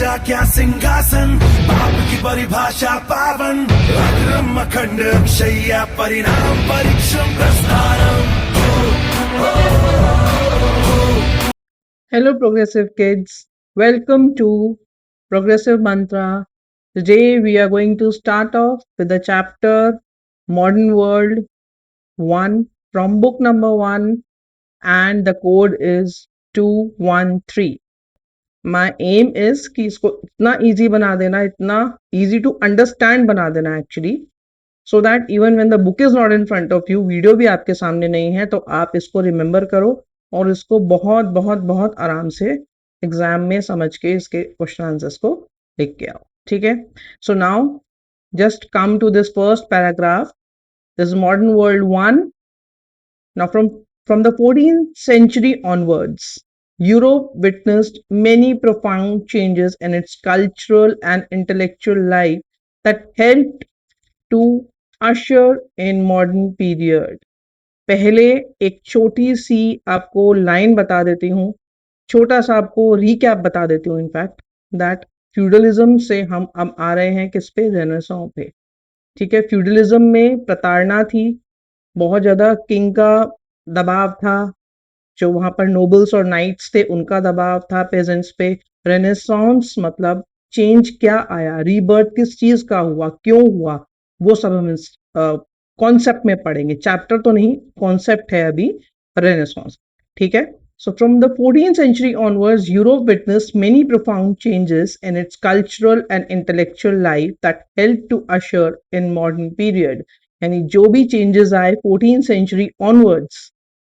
राजा क्या सिंहासन, पाप की परिभाषा पावन, अग्रम अखंड शय्या परिणाम परीक्षम Prasthanam. Hello, progressive kids. Welcome to Progressive Mantra. Today we are going to start off with the chapter Modern World 1 from book number 1, and the code is 213. My aim is कि इसको इतना easy बना देना, इतना easy to understand बना देना actually, so that even when the book is not in front of you, video भी आपके सामने नहीं है, तो आप इसको रिमेंबर करो और इसको बहुत बहुत बहुत आराम से एग्जाम में समझ के इसके क्वेश्चन आंसर्स को लिख के आओ. ठीक है. So now just come to this first paragraph. This modern world 1. Now from the 14th century onwards, Europe witnessed many profound changes in its cultural and intellectual life that helped to usher in modern period. पहले एक छोटी सी आपको line बता देती हूँ, छोटा सा आपको रीकैप बता देती हूँ इनफैक्ट, दैट फ्यूडलिज्म से हम अब आ रहे हैं किस पे, रेनेसां पे. ठीक है. फ्यूडलिज्म में प्रताड़ना थी, बहुत ज्यादा किंग का दबाव था, जो वहां पर नोबल्स और नाइट्स थे उनका दबाव था पेजेंट्स पे. रेनेसांस मतलब चेंज क्या आया, रीबर्थ किस चीज का हुआ, क्यों हुआ, वो सब हम कॉन्सेप्ट में पढ़ेंगे. चैप्टर तो नहीं, कॉन्सेप्ट है अभी रेनेसांस. ठीक है. So from the 14th century onwards, Europe witnessed many profound changes in its cultural and intellectual life that helped to usher in modern period. यानी जो भी changes आए 14th century onwards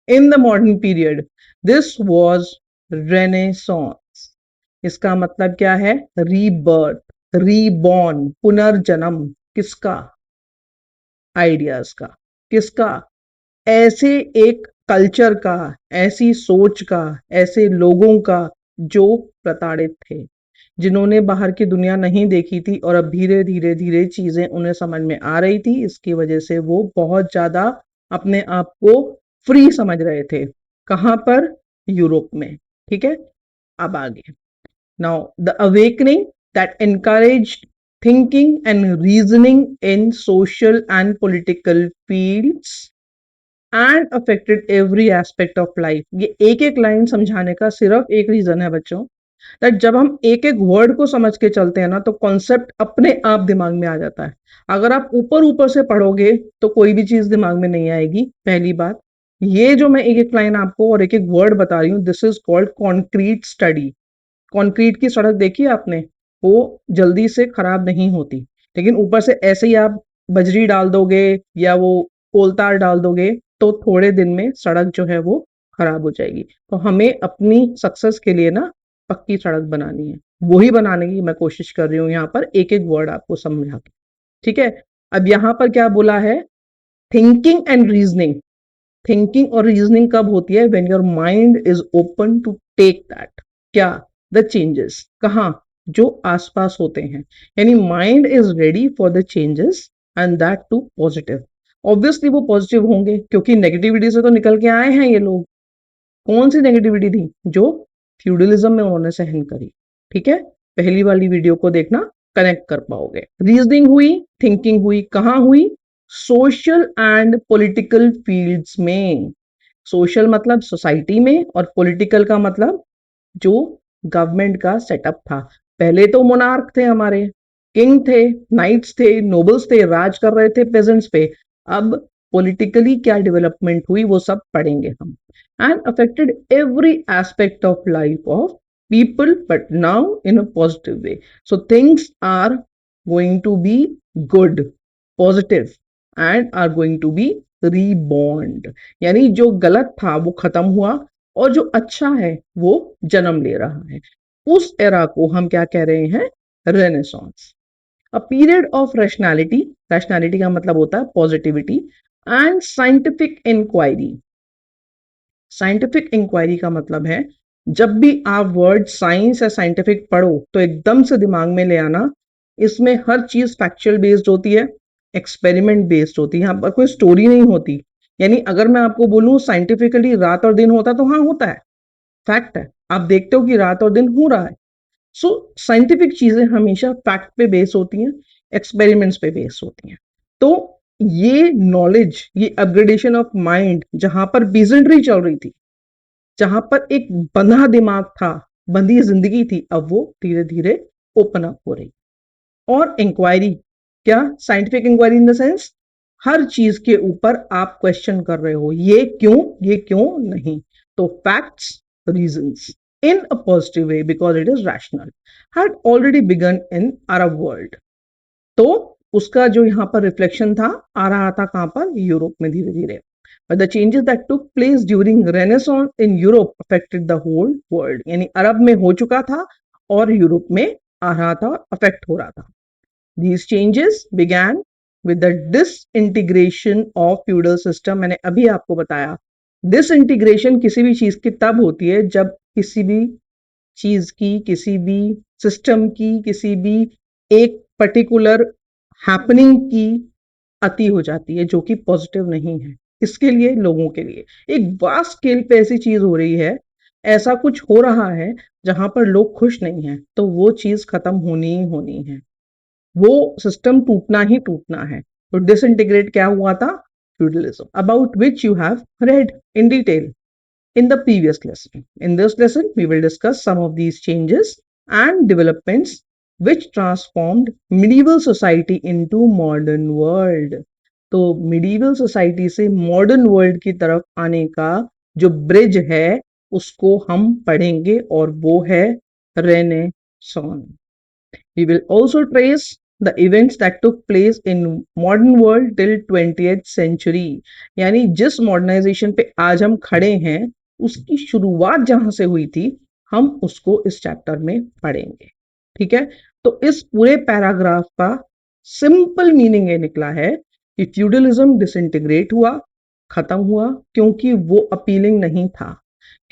in the modern period, this was Renaissance. इसका मतलब क्या है, rebirth, reborn, पुनर्जन्म. किसका, आइडियाज का. किसका, ऐसे एक कल्चर का, ऐसी सोच का, ऐसे लोगों का जो प्रताड़ित थे, जिन्होंने बाहर की दुनिया नहीं देखी थी और अब धीरे धीरे धीरे चीजें उन्हें समझ में आ रही थी. इसकी वजह से वो बहुत ज्यादा अपने आप को फ्री समझ रहे थे. कहां पर, यूरोप में. ठीक है. अब आगे. Now the awakening that encouraged thinking and reasoning in social and political fields and affected every aspect of life. ये एक एक लाइन समझाने का सिर्फ एक रीजन है बच्चों, दैट जब हम एक एक वर्ड को समझ के चलते हैं ना, तो कॉन्सेप्ट अपने आप दिमाग में आ जाता है. अगर आप ऊपर ऊपर से पढ़ोगे तो कोई भी चीज दिमाग में नहीं आएगी. पहली बात. ये जो मैं एक एक लाइन आपको और एक एक वर्ड बता रही हूँ, this is called concrete study. Concrete की सड़क देखी आपने, वो जल्दी से खराब नहीं होती, लेकिन ऊपर से ऐसे ही आप बजरी डाल दोगे या वो कोलतार डाल दोगे तो थोड़े दिन में सड़क जो है वो खराब हो जाएगी. तो हमें अपनी सक्सेस के लिए ना पक्की सड़क बनानी है, वही बनाने की मैं कोशिश कर रही हूँ यहाँ पर एक एक वर्ड आपको समझा के. ठीक है. अब यहाँ पर क्या बोला है, थिंकिंग एंड रीजनिंग. थिंकिंग और रीजनिंग कब होती है, when your mind is open to take that, क्या, द चेंजेस. कहाँ, जो आसपास होते हैं. यानी mind is ready for the changes and that to positive. Obviously वो पॉजिटिव होंगे क्योंकि नेगेटिविटी से तो निकल के आए हैं ये लोग. कौन सी नेगेटिविटी थी, जो फ्यूडलिज्म में उन्होंने सहन करी. ठीक है. पहली वाली वीडियो को देखना, कनेक्ट कर पाओगे. रीजनिंग हुई, थिंकिंग हुई, कहाँ हुई, सोशल एंड पॉलिटिकल फील्ड्स में. सोशल मतलब सोसाइटी में और पॉलिटिकल का मतलब जो गवर्नमेंट का सेटअप था. पहले तो मोनार्क थे हमारे, किंग थे, नाइट्स थे, नोबल्स थे, राज कर रहे थे पेजेंट्स पे. अब पॉलिटिकली क्या डेवलपमेंट हुई वो सब पढ़ेंगे हम. And affected every aspect of life of people, but now in a positive way. So things are going to be good, positive, and are going to be reborn. यानी जो गलत था वो खत्म हुआ और जो अच्छा है वो जन्म ले रहा है. उस एरा को हम क्या कह रहे हैं, Renaissance. A period of rationality. Rationality का मतलब होता है positivity and scientific inquiry. Scientific inquiry का मतलब है, जब भी आप वर्ड साइंस या साइंटिफिक पढ़ो तो एकदम से दिमाग में ले आना, इसमें हर चीज फैक्चुअल बेस्ड होती है, एक्सपेरिमेंट बेस्ड होती है. यहाँ पर कोई स्टोरी नहीं होती. यानी अगर मैं आपको बोलूं साइंटिफिकली रात और दिन होता है तो हाँ होता है, फैक्ट है. आप देखते हो कि रात और दिन हो रहा है, सो साइंटिफिक चीजें हमेशा फैक्ट पे बेस होती हैं, एक्सपेरिमेंट्स पे बेस होती हैं। तो ये नॉलेज, ये अपग्रेडेशन ऑफ माइंड जहां पर बीजेंट्री चल रही थी, जहां पर एक बंधा दिमाग था, बंधी जिंदगी थी, अब वो धीरे धीरे ओपन अप हो रही। और इंक्वायरी, क्या scientific inquiry in the sense हर चीज के ऊपर आप क्वेश्चन कर रहे हो, ये क्यों नहीं। तो facts, reasons in a positive way because it is rational had already begun in Arab world। तो उसका जो यहाँ पर रिफ्लेक्शन था आ रहा था कहां पर, यूरोप में धीरे धीरे। But the changes that took place during Renaissance in Europe affected the whole world। यानी अरब में हो चुका था और यूरोप में आ रहा था, अफेक्ट हो रहा था। These changes began with the disintegration of feudal system। मैंने अभी आपको बताया disintegration किसी भी चीज की तब होती है जब किसी भी चीज की, किसी भी सिस्टम की, किसी भी एक पर्टिकुलर हैपनिंग की अति हो जाती है जो कि पॉजिटिव नहीं है। इसके लिए लोगों के लिए एक वास्ट स्केल पे ऐसी चीज हो रही है, ऐसा कुछ हो रहा है जहां पर लोग खुश नहीं हैं, तो वो चीज खत्म होनी ही होनी है, वो सिस्टम टूटना ही टूटना है। तो डिसइंटीग्रेट क्या हुआ था, feudalism, about which you have read in detail in the previous lesson। In this lesson, we will discuss some of these changes and developments which transformed medieval society into modern world। तो medieval society से modern world की तरफ आने का जो bridge है उसको हम पढ़ेंगे और वो है renaissance. We will also trace the events that took place in modern world till 20th century। यानी जिस मॉडर्नाइजेशन पे आज हम खड़े हैं उसकी शुरुआत जहां से हुई थी हम उसको इस चैप्टर में पढ़ेंगे। ठीक है, तो इस पूरे पैराग्राफ का सिंपल मीनिंग ये निकला है कि फ्यूडलिज्म डिसइंटीग्रेट हुआ, खत्म हुआ, क्योंकि वो अपीलिंग नहीं था,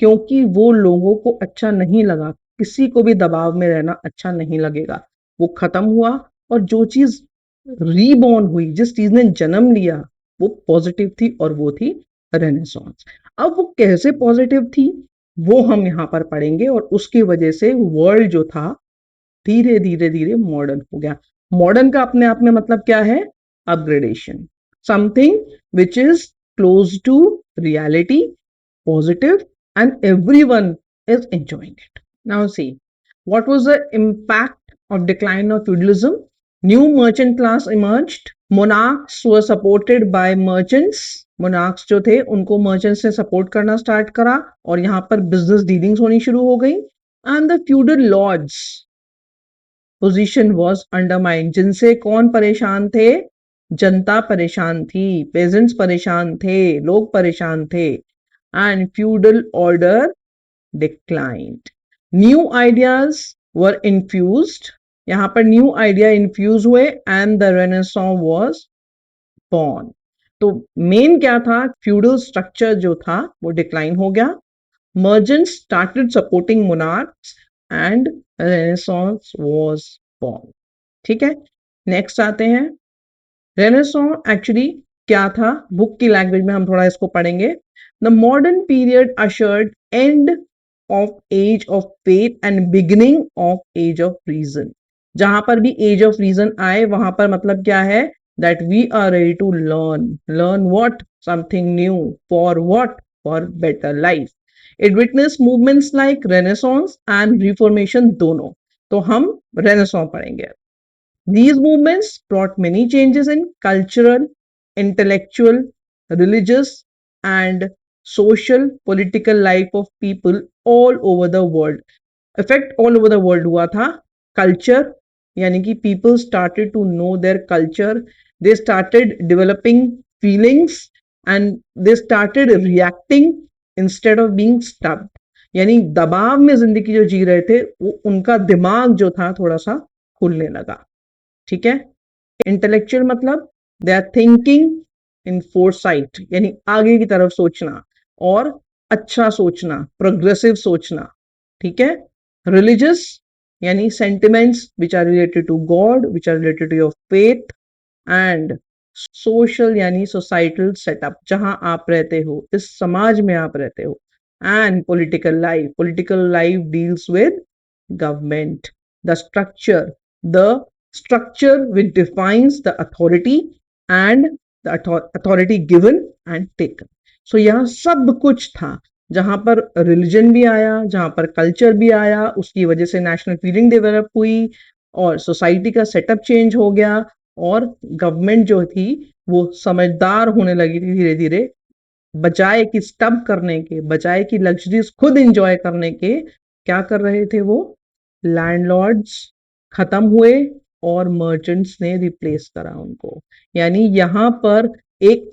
क्योंकि वो लोगों को अच्छा नहीं लगा, किसी को भी दबाव में रहना अच्छा नहीं लगेगा, वो खत्म हुआ। और जो चीज रीबॉर्न हुई, जिस चीज ने जन्म लिया, वो पॉजिटिव थी और वो थी रेनेसांस। अब वो कैसे पॉजिटिव थी वो हम यहाँ पर पढ़ेंगे और उसकी वजह से वर्ल्ड जो था धीरे धीरे धीरे मॉडर्न हो गया। मॉडर्न का अपने आप में मतलब क्या है, upgradation, something which is close to reality, positive, and everyone is enjoying it। Now see, what was the impact of decline of feudalism? New merchant class emerged। Monarchs were supported by merchants। monarchs जो थे उनको merchants ने support करना start करा और यहाँ पर business dealings होनी शुरू हो गई। And the feudal lords position was undermined. जिनसे कौन परेशान थे, जनता परेशान थी, पेजेंट्स परेशान थे, लोग परेशान थे। And feudal order declined. New ideas were infused. यहां पर न्यू आइडिया इन्फ्यूज हुए and the renaissance was born. तो मेन क्या था, फ्यूडल स्ट्रक्चर जो था वो डिक्लाइन हो गया, merchants started supporting monarchs and renaissance was born। ठीक है, नेक्स्ट आते हैं। रेनेसांस एक्चुअली क्या था, बुक की लैंग्वेज में हम थोड़ा इसको पढ़ेंगे। The modern period ushered end of age of faith and beginning of age of reason. जहां पर भी एज ऑफ रीजन आए वहां पर मतलब क्या है, that we are ready to learn what, something new, for what, for better life. It witness movements like Renaissance and Reformation दोनों। तो हम रेनेसांस पढ़ेंगे। These movements brought many changes in cultural, intellectual, religious, and social political life of people all over the world। Effect all over the world हुआ था। Culture यानी कि people started to know their culture, they started developing feelings and they started reacting instead of being stuck। यानी दबाव में जिंदगी जो जी रहे थे वो उनका दिमाग जो था थोड़ा सा खुलने लगा। ठीक है, इंटेलेक्चुअल मतलब they are thinking in foresight, यानी आगे की तरफ सोचना और अच्छा सोचना, प्रोग्रेसिव सोचना। ठीक है, रिलीजियस यानी sentiments which are related to God, which are related to your faith. And social यानी सोसाइटल सेटअप, जहां आप रहते हो, इस समाज में आप रहते हो। And political life deals with government. The structure which defines the authority and the authority given and taken. So यहाँ सब कुछ था, जहां पर रिलीजन भी आया, जहां पर कल्चर भी आया, उसकी वजह से नेशनल फीलिंग डेवलप हुई और सोसाइटी का सेटअप चेंज हो गया और गवर्नमेंट जो थी वो समझदार होने लगी थी धीरे धीरे, बजाय कि स्टब करने के, बजाय कि लग्जरीज खुद एंजॉय करने के, क्या कर रहे थे वो, लैंडलॉर्ड्स खत्म हुए और मर्चेंट्स ने रिप्लेस करा उनको। यानी यहाँ पर एक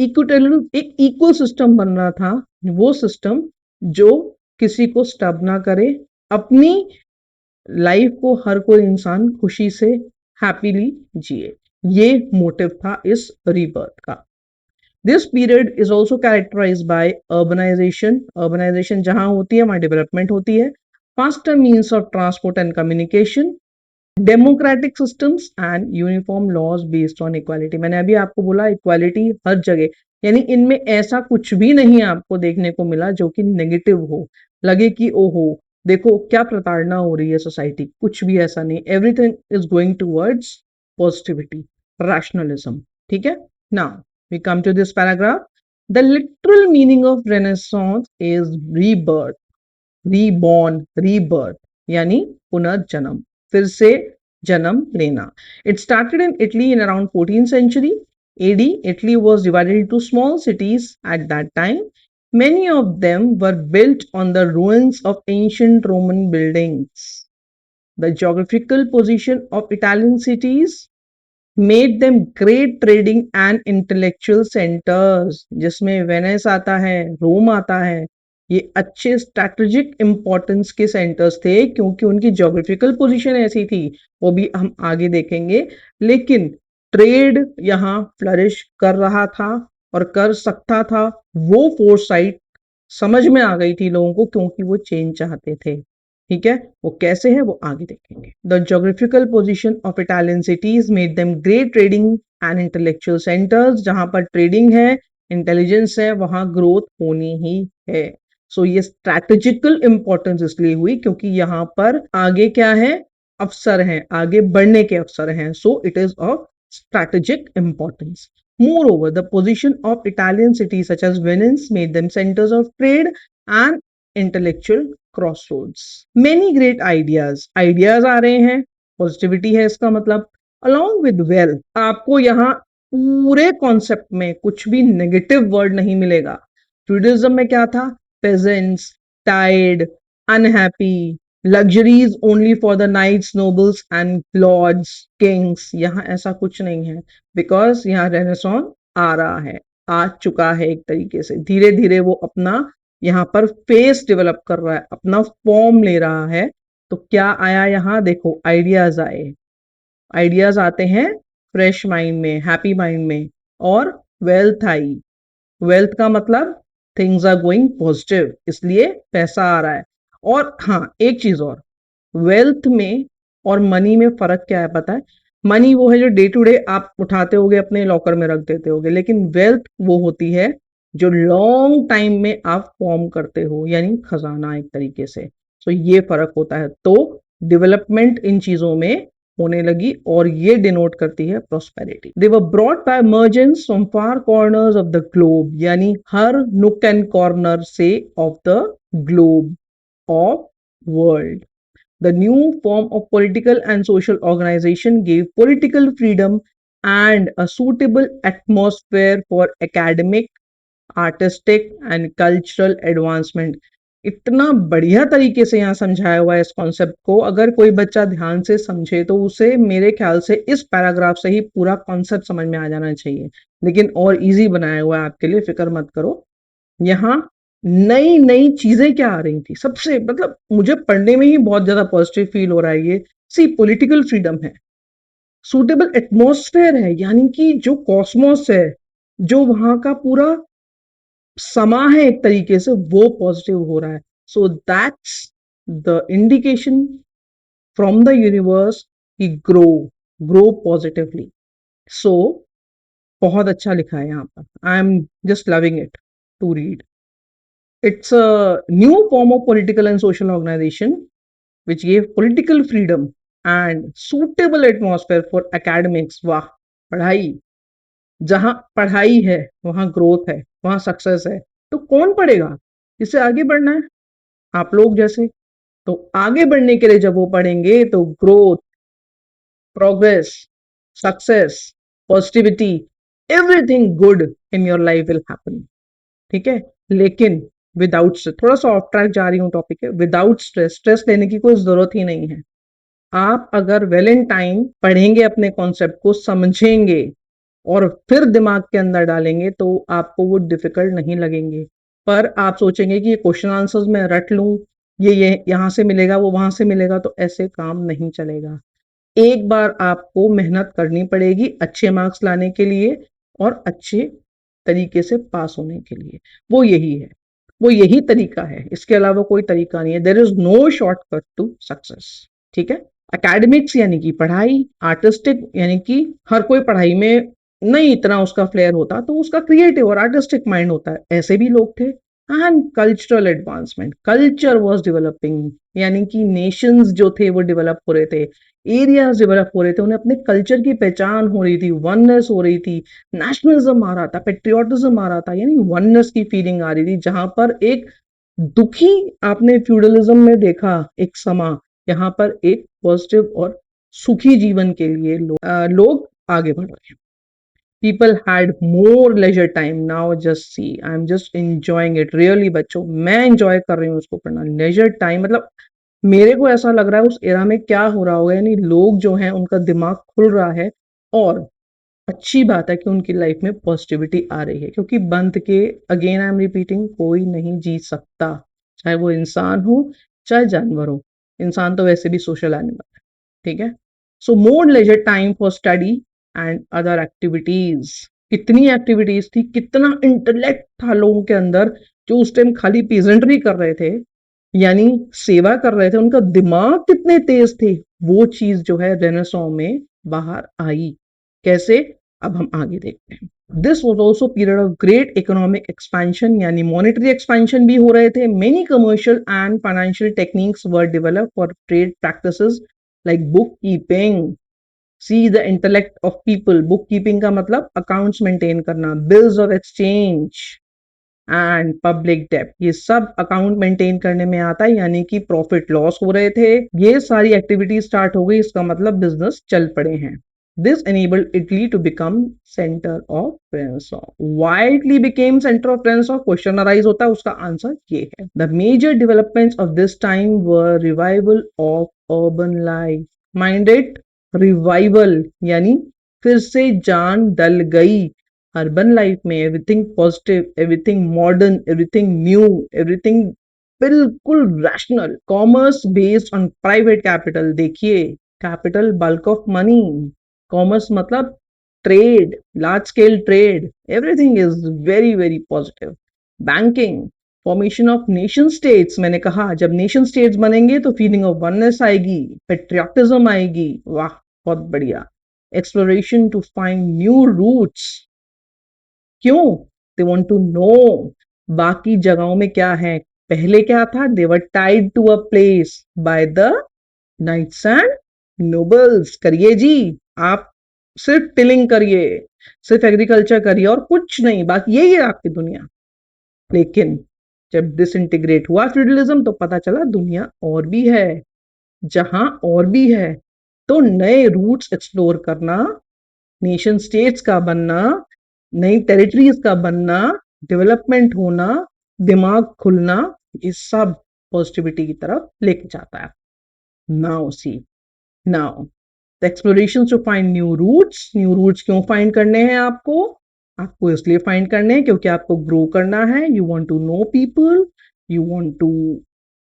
इको सिस्टम बन रहा था, वो सिस्टम जो किसी को स्टब ना करे, अपनी लाइफ को हर कोई इंसान खुशी से हैप्पीली जिए। ये मोटिव था इस रीबर्थ का। This period is also characterised by urbanisation. Urbanisation जहां होती है वहां डेवलपमेंट होती है। Faster means of transport and communication, democratic systems and uniform laws based on equality. मैंने अभी आपको बोला इक्वालिटी हर जगह, यानी इनमें ऐसा कुछ भी नहीं आपको देखने को मिला जो कि नेगेटिव हो, लगे कि ओहो देखो क्या प्रताड़ना हो रही है सोसाइटी, कुछ भी ऐसा नहीं। Everything is going towards positivity, rationalism. ठीक है, now we come to this paragraph. The literal meaning of Renaissance is rebirth, reborn, rebirth, यानी पुनर्जन्म, फिर से जन्म लेना. It started in Italy in around 14th century AD. Italy was divided into small cities at that time. Many of them were built on the ruins of ancient Roman buildings. The geographical position of Italian cities made them great trading and intellectual centers, जिसमें Venice आता है, रोम आता है, ये अच्छे strategic importance के centres थे क्योंकि उनकी ज्योग्राफिकल पोजीशन ऐसी थी, वो भी हम आगे देखेंगे। लेकिन ट्रेड यहाँ फ्लरिश कर रहा था और कर सकता था, वो फोरसाइट समझ में आ गई थी लोगों को क्योंकि वो चेंज चाहते थे। ठीक है, वो कैसे है वो आगे देखेंगे। The geographical position of Italian cities made them great trading and intellectual centres, जहां पर ट्रेडिंग है, इंटेलिजेंस है, वहां ग्रोथ होनी ही है। सो ये स्ट्रैटेजिकल इंपॉर्टेंस इसलिए हुई क्योंकि यहाँ पर आगे क्या है, अवसर हैं, आगे बढ़ने के अवसर हैं। So it is of strategic importance. Moreover, the position of Italian cities such as Venice made them centers of trade and intellectual crossroads. Many great ideas आ रहे हैं, पॉजिटिविटी है इसका मतलब। along with wealth, आपको यहाँ पूरे कॉन्सेप्ट में कुछ भी नेगेटिव वर्ड नहीं मिलेगा। फ्यूडलिज्म में क्या था, peasants, tired, unhappy, luxuries only for the knights, nobles and lords, kings, यहाँ ऐसा कुछ नहीं है बिकॉज यहाँ रेनेसॉन्स आ रहा है, आ चुका है एक तरीके से, धीरे धीरे वो अपना यहाँ पर फेस डेवलप कर रहा है, अपना फॉर्म ले रहा है। तो क्या आया यहाँ देखो, आइडियाज आए, आइडियाज आते हैं फ्रेश माइंड में, हैप्पी माइंड में, और वेल्थ आई। वेल्थ का मतलब थिंग्स आर गोइंग पॉजिटिव, इसलिए पैसा आ रहा है। और हाँ एक चीज और, वेल्थ में और मनी में फर्क क्या है पता है? मनी वो है जो डे टू डे आप उठाते होगे अपने लॉकर में रख देते होगे, लेकिन वेल्थ वो होती है जो लॉन्ग टाइम में आप फॉर्म करते हो, यानी खजाना एक तरीके से। सो ये फर्क होता है। तो डेवलपमेंट इन चीजों में होने लगी और ये डिनोट करती है prosperity. They were brought by merchants from far corners of the globe, यानी हर नुक एंड कॉर्नर से of the globe of world. The new form of political and social organization gave political freedom and a suitable atmosphere for academic, artistic and cultural advancement. इतना बढ़िया तरीके से यहाँ समझाया हुआ है इस कॉन्सेप्ट को, अगर कोई बच्चा ध्यान से समझे तो उसे मेरे ख्याल से इस पैराग्राफ से ही पूरा कॉन्सेप्ट समझ में आ जाना चाहिए। लेकिन और इजी बनाया हुआ है आपके लिए, फिक्र मत करो। यहाँ नई नई चीजें क्या आ रही थी, सबसे मतलब मुझे पढ़ने में ही बहुत ज्यादा पॉजिटिव फील हो रहा है ये। सी पॉलिटिकल फ्रीडम है, सूटेबल एटमॉस्फेयर है, यानी कि जो कॉस्मोस है, जो वहां का पूरा समा है एक तरीके से, वो पॉजिटिव हो रहा है। So that's the indication from the universe कि ग्रो पॉजिटिवली। सो बहुत अच्छा लिखा है यहाँ पर, I am just loving it to read. It's a new form of political and social organization which gave political freedom and suitable atmosphere for academics. वाह, पढ़ाई, जहां पढ़ाई है वहां ग्रोथ है, वहां सक्सेस है, तो कौन पढ़ेगा? इससे आगे बढ़ना है आप लोग जैसे। तो आगे बढ़ने के लिए जब वो पढ़ेंगे तो growth, progress, success, positivity, everything good in your life will happen. ठीक है, लेकिन विदाउट स्ट्रेस, थोड़ा सा ऑफ ट्रैक जा रही हूँ टॉपिक है, विदाउट स्ट्रेस, स्ट्रेस लेने की कोई जरूरत ही नहीं है। आप अगर वेल इन टाइम पढ़ेंगे, अपने कॉन्सेप्ट को समझेंगे और फिर दिमाग के अंदर डालेंगे तो आपको वो डिफिकल्ट नहीं लगेंगे। पर आप सोचेंगे कि ये क्वेश्चन आंसर्स मैं रट लूं, ये यहाँ से मिलेगा, वो वहां से मिलेगा, तो ऐसे काम नहीं चलेगा। एक बार आपको मेहनत करनी पड़ेगी अच्छे मार्क्स लाने के लिए और अच्छे तरीके से पास होने के लिए। वो यही है, वो यही तरीका है, इसके अलावा कोई तरीका नहीं है। There is no shortcut to success. ठीक है, एकेडमिक्स यानी कि पढ़ाई, आर्टिस्टिक यानी कि हर कोई पढ़ाई में नहीं इतना उसका फ्लेयर होता, तो उसका क्रिएटिव और आर्टिस्टिक माइंड होता है, ऐसे भी लोग थे। And cultural advancement, culture was developing, यानी कि नेशंस जो थे वो डेवलप हो रहे थे, एरियाज डेवलप हो रहे थे, उन्हें अपने कल्चर की पहचान हो रही थी, वननेस हो रही थी, नेशनलिज्म आ रहा था, पेट्रियोटिज्म आ रहा था, यानी वननेस की फीलिंग आ रही थी। जहां पर एक दुखी, आपने फ्यूडलिज्म में देखा एक समा, यहाँ पर एक पॉजिटिव और सुखी जीवन के लिए लोग आगे बढ़ रहे हैं। People had more leisure time. Now just see, I am just enjoying it really. बच्चों, मैं एंजॉय कर रही हूँ उसको पढ़ना। लेजर टाइम मतलब मेरे को ऐसा लग रहा है उस एरा में क्या हो रहा होगा, यानी लोग जो हैं उनका दिमाग खुल रहा है और अच्छी बात है कि उनकी लाइफ में पॉजिटिविटी आ रही है, क्योंकि बंद के, अगेन आई एम रिपीटिंग, कोई नहीं जीत सकता, चाहे वो इंसान हो चाहे जानवर हो। इंसान तो वैसे भी सोशल एनिमल है। ठीक है, so more leisure time for study and other activities. कितनी एक्टिविटीज थी, कितना इंटेलेक्ट था लोगों के अंदर, जो उस टाइम खाली पीजेंट्री कर रहे थे, यानी सेवा कर रहे थे, उनका दिमाग कितने तेज थे। वो चीज जो है रेनेसां में बाहर आई। कैसे? अब हम आगे देखते हैं। This was also period of great economic expansion, यानी मॉनेटरी एक्सपेंशन भी हो रहे थे। Many commercial and financial techniques were develop for trade practices like book keeping. See the intellect of people. Book keeping का मतलब अकाउंट्स मेंटेन करना, bills of exchange and public डेप्ट, ये सब अकाउंट मेंटेन करने में आता है, यानी कि प्रॉफिट लॉस हो रहे थे, ये सारी एक्टिविटी स्टार्ट हो गई, इसका मतलब बिजनेस चल पड़े हैं। This enabled Italy to become center of Renaissance. Why Italy became center of Renaissance? Question arise होता है, उसका आंसर ये है। The major developments of this time were revival of urban life. Mind it, revival यानी फिर से जान डल गई अर्बन लाइफ में। Everything positive, everything modern, everything new, everything बिल्कुल rational. Commerce based on private capital. देखिए, capital, bulk of money. Commerce मतलब trade, large scale trade, everything is very very positive. Banking, formation of nation states. मैंने कहा जब nation states बनेंगे तो feeling of oneness आएगी, patriotism आएगी। वाह, बहुत बढ़िया। Exploration to find new routes. क्यों? दे वांट टू नो बाकी जगहों में क्या है। पहले क्या था? They were tied to a place by the knights and nobles. करिए जी, आप सिर्फ टिलिंग करिए, सिर्फ एग्रीकल्चर करिए और कुछ नहीं, बाकी यही है आपकी दुनिया। लेकिन जब डिसइंटीग्रेट हुआ फ्यूडलिज्म तो पता चला दुनिया और भी है, जहां और भी है। तो नए रूट्स एक्सप्लोर करना, नेशन स्टेट्स का बनना, नई टेरिटरीज का बनना, डेवलपमेंट होना, दिमाग खुलना, ये सब पॉजिटिविटी की तरफ लेके जाता है। Now see, now the exploration to find new routes. New routes क्यों फाइंड करने हैं आपको? आपको इसलिए फाइंड करने हैं क्योंकि आपको ग्रो करना है। You want to know people, you want to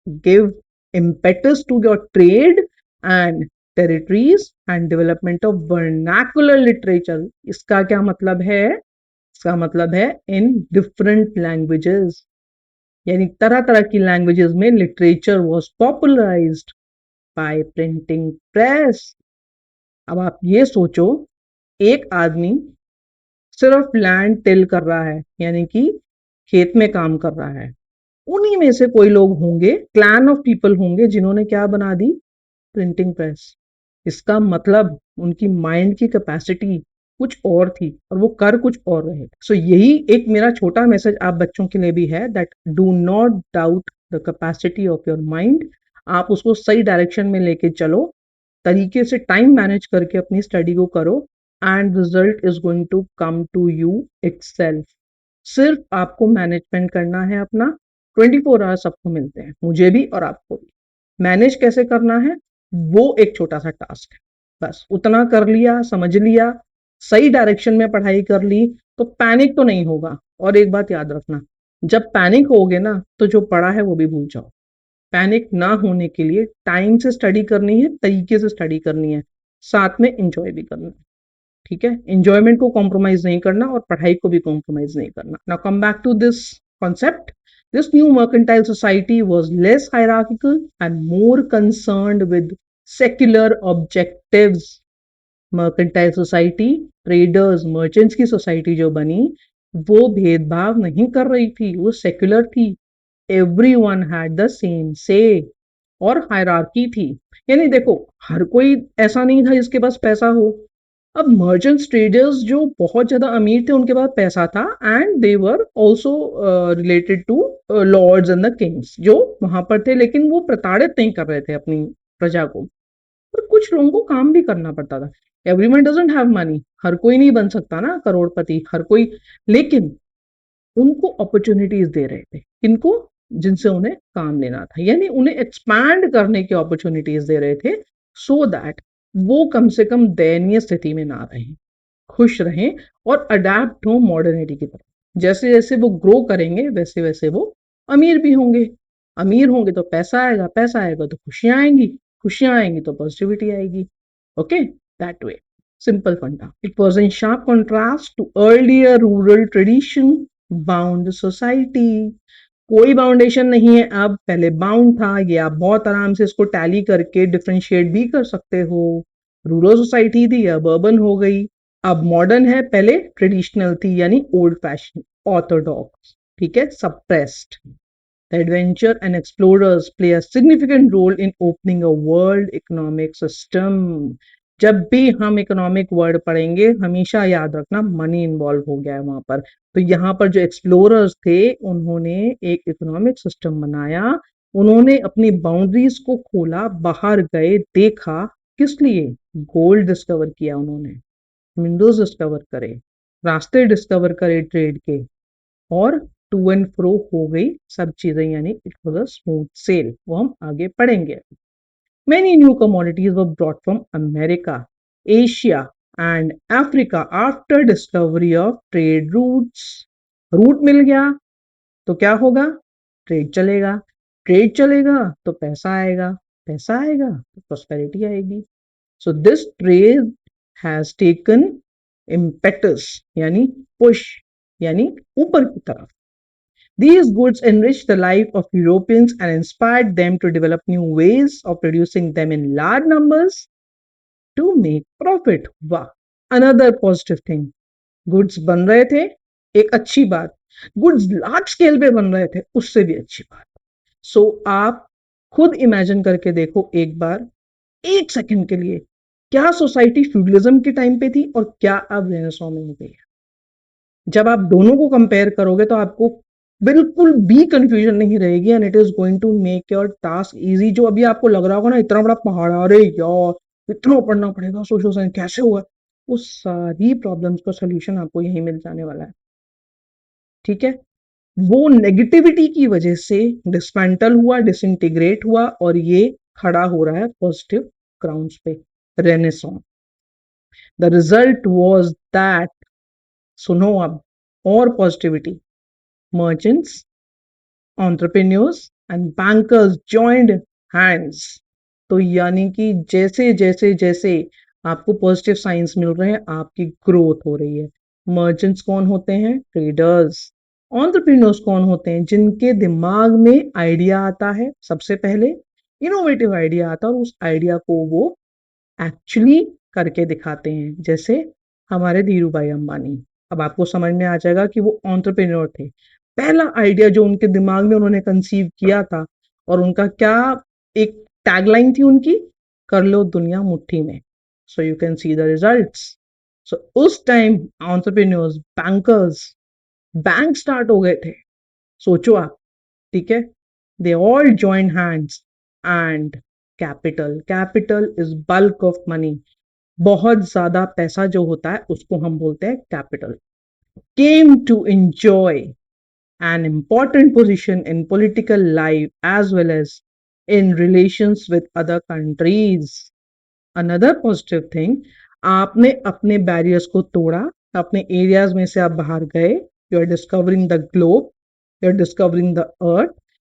give impetus to your trade and territories and development of vernacular literature. इसका क्या मतलब है? इसका मतलब है in different languages, यानी तरह तरह की लैंग्वेजेस में literature was popularised by printing press. अब आप ये सोचो, एक आदमी सिर्फ लैंड टिल कर रहा है, यानी कि खेत में काम कर रहा है, उन्हीं में से कोई लोग होंगे, क्लैन ऑफ पीपल होंगे जिन्होंने क्या बना दी, प्रिंटिंग प्रेस। इसका मतलब उनकी माइंड की कैपेसिटी कुछ और थी और वो कर कुछ और रहे। सो यही एक मेरा छोटा मैसेज आप बच्चों के लिए भी है, that do not doubt the capacity of your mind. आप उसको सही डायरेक्शन में लेके चलो, तरीके से टाइम मैनेज करके अपनी स्टडी को करो, and result is going to come to you itself. सिर्फ आपको मैनेजमेंट करना है अपना। 24 आवर्स सबको मिलते हैं, मुझे भी और आपको भी। मैनेज कैसे करना है वो एक छोटा सा टास्क है, बस उतना कर लिया, समझ लिया, सही डायरेक्शन में पढ़ाई कर ली तो पैनिक तो नहीं होगा। और एक बात याद रखना, जब पैनिक होगे ना तो जो पढ़ा है वो भी भूल जाओ। पैनिक ना होने के लिए टाइम से स्टडी करनी है, तरीके से स्टडी करनी है, साथ में एंजॉय भी करना है। ठीक है, एंजॉयमेंट को कॉम्प्रोमाइज नहीं करना और पढ़ाई को भी कॉम्प्रोमाइज नहीं करना। Now come back to this concept. This new mercantile society was less hierarchical and more concerned with secular objectives. Mercantile society, traders, merchants की सोसाइटी जो बनी, वो भेदभाव नहीं कर रही थी, वो सेक्युलर थी। एवरीवन हैड द सेम से, और हायरार्की थी। यानी देखो, हर कोई ऐसा नहीं था जिसके पास पैसा हो। अब मर्चेंट्स, ट्रेडर्स जो बहुत ज्यादा अमीर थे उनके पास पैसा था, and they were also related to lords and the kings जो वहां पर थे, लेकिन वो प्रताड़ित नहीं कर रहे थे अपनी प्रजा को। और कुछ लोगों को काम भी करना पड़ता था। एवरीवन डजंट हैव मनी, हर कोई नहीं बन सकता ना करोड़पति, हर कोई। लेकिन उनको अपॉर्चुनिटीज दे रहे थे, किनको, जिनसे उन्हें काम लेना था, यानी उन्हें एक्सपैंड करने की अपॉर्चुनिटीज दे रहे थे, सो दैट वो कम से कम दयनीय स्थिति में ना रहें, खुश रहें और अडेप्ट हो मॉडर्निटी की तरफ। जैसे जैसे वो ग्रो करेंगे वैसे वैसे वो अमीर भी होंगे। अमीर होंगे तो पैसा आएगा, पैसा आएगा तो खुशियां आएंगी, खुशियां आएंगी तो पॉजिटिविटी आएगी। Okay, that way, simple funda. It was in sharp contrast to earlier rural tradition bound society. कोई बाउंडेशन नहीं है अब, पहले बाउंड था, ये आप बहुत आराम से इसको टैली करके डिफरेंशिएट भी कर सकते हो। रूरल सोसाइटी थी, अब अर्बन हो गई। अब मॉडर्न है, पहले ट्रेडिशनल थी, यानी ओल्ड फैशन, ऑर्थोडॉक्स, ठीक है, suppressed. The adventure and explorers play a significant role in opening a world economic system. जब भी हम इकोनॉमिक वर्ड पढ़ेंगे हमेशा याद रखना मनी इन्वॉल्व हो गया है वहां पर। तो यहाँ पर जो एक्सप्लोरर्स थे उन्होंने एक इकोनॉमिक सिस्टम बनाया, उन्होंने अपनी बाउंड्रीज को खोला, बाहर गए, देखा। किस लिए? गोल्ड डिस्कवर किया उन्होंने, विंडोज डिस्कवर करे, रास्ते डिस्कवर करे ट्रेड के, और टू एंड फ्रो हो गई सब चीजें, यानी it was a smooth sail. वो हम आगे पढ़ेंगे। Many new commodities were brought from America, Asia and Africa after discovery of trade routes. Route मिल गया तो क्या होगा? ट्रेड चलेगा, ट्रेड चलेगा तो पैसा आएगा, पैसा आएगा तो प्रॉस्पेरिटी आएगी। So this trade has taken impetus, यानी पुश, यानी ऊपर की तरफ। These goods enriched the life of Europeans and inspired them to develop new ways of producing them in large numbers to make profit. वाह, another positive thing. Goods बन रहे थे, एक अच्छी बात। गुड्स लार्ज स्केल पे बन रहे थे, उससे भी अच्छी बात। सो आप खुद इमेजिन करके देखो एक बार, एक सेकंड के लिए, क्या सोसाइटी फ्यूडलिज्म के टाइम पे थी और क्या अब रेनेसां में हो गई है। जब आप दोनों को कंपेयर करोगे तो आपको बिल्कुल भी कंफ्यूजन नहीं रहेगी, and it is going to make your task easy. जो अभी आपको लग रहा होगा ना इतना बड़ा पहाड़, अरे यार इतना पढ़ना पड़ेगा, सोशल साइंस कैसे हुआ, उस सारी प्रॉब्लम्स का सोल्यूशन आपको यही मिल जाने वाला है। ठीक है, वो नेगेटिविटी की वजह से डिसमेंटल हुआ, डिसइंटीग्रेट हुआ, और ये खड़ा हो रहा है पॉजिटिव ग्राउंड्स पे, renaissance. The result was that, सुनो अब, और positivity, merchants, entrepreneurs and bankers joined hands। तो यानी कि जैसे जैसे जैसे आपको पॉजिटिव साइंस मिल रहे हैं, आपकी ग्रोथ हो रही है। मर्चेंट्स कौन होते हैं? ट्रेडर्स। ऑन्टरप्रीनर्स कौन होते हैं? जिनके दिमाग में आइडिया आता है, सबसे पहले इनोवेटिव आइडिया आता है, और उस आइडिया को वो एक्चुअली करके दिखाते हैं, जैसे हमारे धीरू भाई अंबानी। अब आपको समझ में आ जाएगा कि वो एंटरप्रेन्योर थे। पहला आइडिया जो उनके दिमाग में उन्होंने कंसीव किया था, और उनका क्या एक टैगलाइन थी उनकी, कर लो दुनिया मुट्ठी में। So you can see the results. So उस time entrepreneurs, bankers, bank start हो गए थे। सोचो आप, ठीक है, they all join hands and capital is bulk of money, बहुत ज्यादा पैसा जो होता है उसको हम बोलते हैं capital, came to enjoy an important position in political life as well as in relations with other countries. Another positive thing, आपने अपने बैरियर्स को तोड़ा, अपने एरियाज में से आप बाहर गए, you are discovering the globe, you are discovering the earth,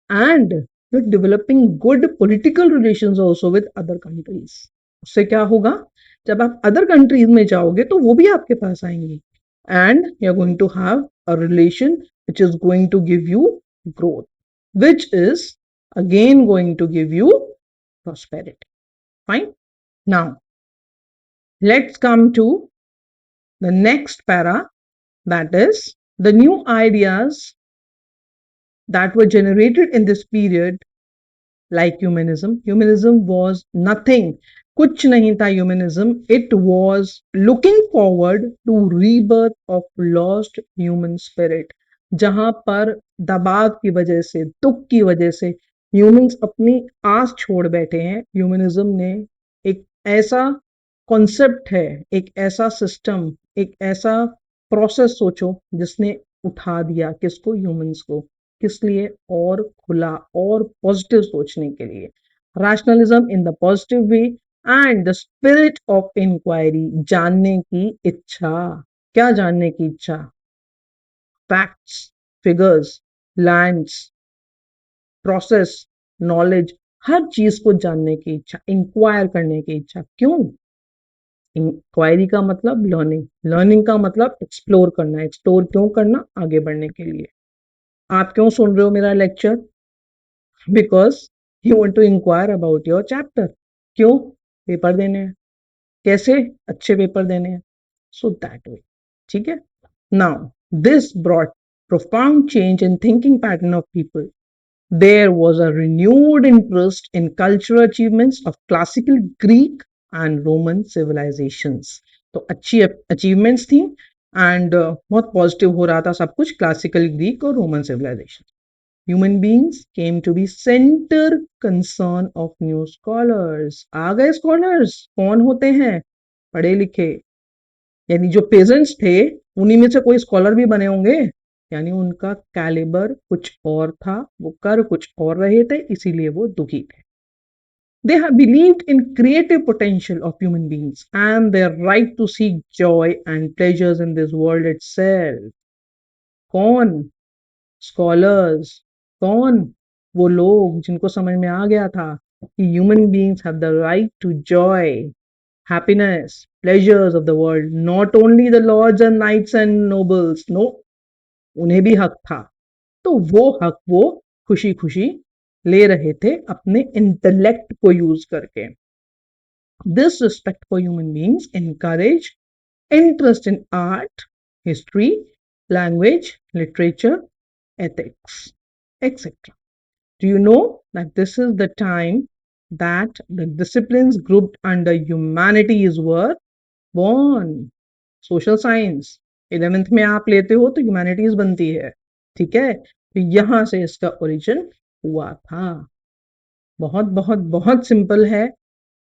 and you are developing good political relations also with other countries. उससे क्या होगा, जब आप अदर कंट्रीज में जाओगे तो वो भी आपके पास आएंगे, and you're going to have a relation which is going to give you growth, which is again going to give you prosperity. Fine. Now let's come to the next para, that is the new ideas that were generated in this period, like humanism. Humanism was nothing, कुछ नहीं था humanism. It was looking forward to rebirth of lost human spirit. जहां पर दबाव की वजह से, दुख की वजह से ह्यूमंस अपनी आस छोड़ बैठे हैं, ह्यूमनिज्म ने एक ऐसा कॉन्सेप्ट है, एक ऐसा सिस्टम, एक ऐसा प्रोसेस सोचो जिसने उठा दिया किसको, ह्यूमंस को, किस लिए, और खुला और पॉजिटिव सोचने के लिए, rationalism in the positive way and the spirit of inquiry, जानने की इच्छा। क्या जानने की इच्छा? Facts, figures, lands, process, knowledge, हर चीज को जानने की इच्छा, इंक्वायर करने की इच्छा। क्यों? इंक्वायरी का मतलब लर्निंग, लर्निंग का मतलब एक्सप्लोर करना, एक्सप्लोर क्यों करना? आगे बढ़ने के लिए। आप क्यों सुन रहे हो मेरा lecture? Because you want to inquire about your chapter. क्यों? पेपर देने हैं। कैसे? अच्छे पेपर देने हैं। सो दैट वे, ठीक है। Now this brought profound change in thinking pattern of people. There was a renewed interest in cultural achievements of classical Greek and Roman civilizations. तो अच्छी अचीवमेंट्स थी, एंड बहुत पॉजिटिव हो रहा था सब कुछ, क्लासिकल ग्रीक और Roman civilisation. Human beings came to be center concern of new scholars. आ गए स्कॉलर्स, कौन होते हैं? पढ़े लिखे, यानी जो पेजेंट्स थे उन्हीं में से कोई स्कॉलर भी बने होंगे, यानी उनका कैलिबर कुछ और था, वो कर कुछ और रहे थे, इसीलिए वो दुखी थे। They have believed in creative potential of human beings and their right to seek joy and pleasures in this world itself. कौन? स्कॉलर्स। कौन? वो लोग जिनको समझ में आ गया था कि human beings have the right to joy, happiness, pleasures of the world, not only the lords and knights and nobles. No, उन्हें भी हक था। तो वो हक वो खुशी खुशी ले रहे थे अपने इंटेलेक्ट को यूज करके। This respect for human beings encourage interest in art, history, language, literature, ethics, etc. Do you know that this is the time that the disciplines grouped under humanities were born? Social science 11th में आप लेते हो तो humanities बनती है, ठीक है, तो यहां से इसका ओरिजिन हुआ था। बहुत बहुत बहुत सिंपल है।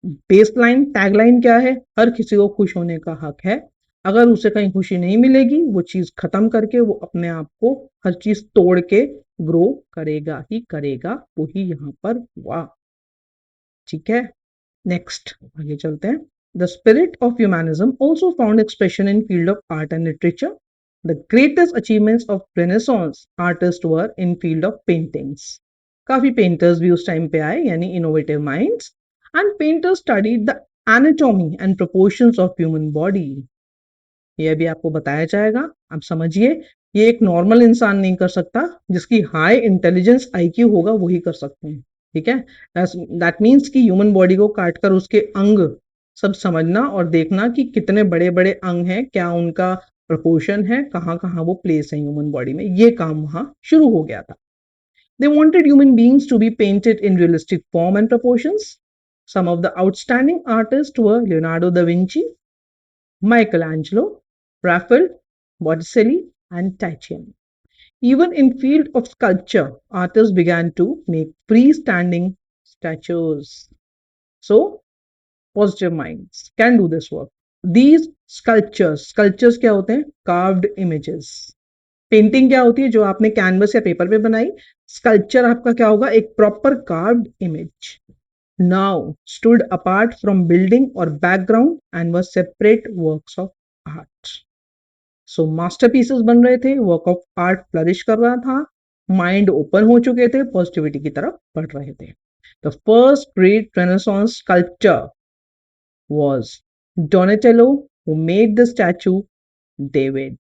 बेसलाइन टैगलाइन क्या है? हर किसी को खुश होने का हक है। अगर उसे कहीं खुशी नहीं मिलेगी, वो चीज खत्म करके वो अपने आप को हर चीज तोड़ के ग्रो करेगा ही करेगा, वही यहाँ पर हुआ, ठीक है। नेक्स्ट आगे चलते हैं। The spirit of humanism also found expression in field of art and literature. The greatest achievements of Renaissance artists were in field of paintings. काफी पेंटर्स भी उस टाइम पे आए, यानी innovative minds, and painters studied the anatomy and proportions of human body. ये भी आपको बताया जाएगा। आप समझिए, ये एक नॉर्मल इंसान नहीं कर सकता, जिसकी हाई इंटेलिजेंस आईक्यू होगा वही कर सकते हैं, ठीक है। दैट मीन्स कि ह्यूमन बॉडी को काटकर उसके अंग सब समझना और देखना कि कितने बड़े बड़े अंग हैं, क्या उनका प्रपोर्शन है, कहाँ कहाँ वो प्लेस है ह्यूमन बॉडी में, ये काम वहां शुरू हो गया था. They wanted human beings to be painted in realistic form and proportions. Some of the outstanding artists were Leonardo da Vinci, Michelangelo, Raphael, Botticelli, and Titian. Even in field of sculpture, artists began to make freestanding statues. So, positive minds can do this work. These sculptures क्या होते हैं? Carved images. Painting क्या होती है? जो आपने canvas या paper पे बनाई. स्कल्पचर आपका क्या होगा? एक proper carved image. Now stood apart from building or background and were separate works of art. So masterpieces बन रहे थे, वर्क ऑफ आर्ट फ्लरिश कर रहा था, माइंड ओपन हो चुके थे, पॉजिटिविटी की तरफ बढ़ रहे थे. The first great renaissance sculpture was Donatello, who made the statue David.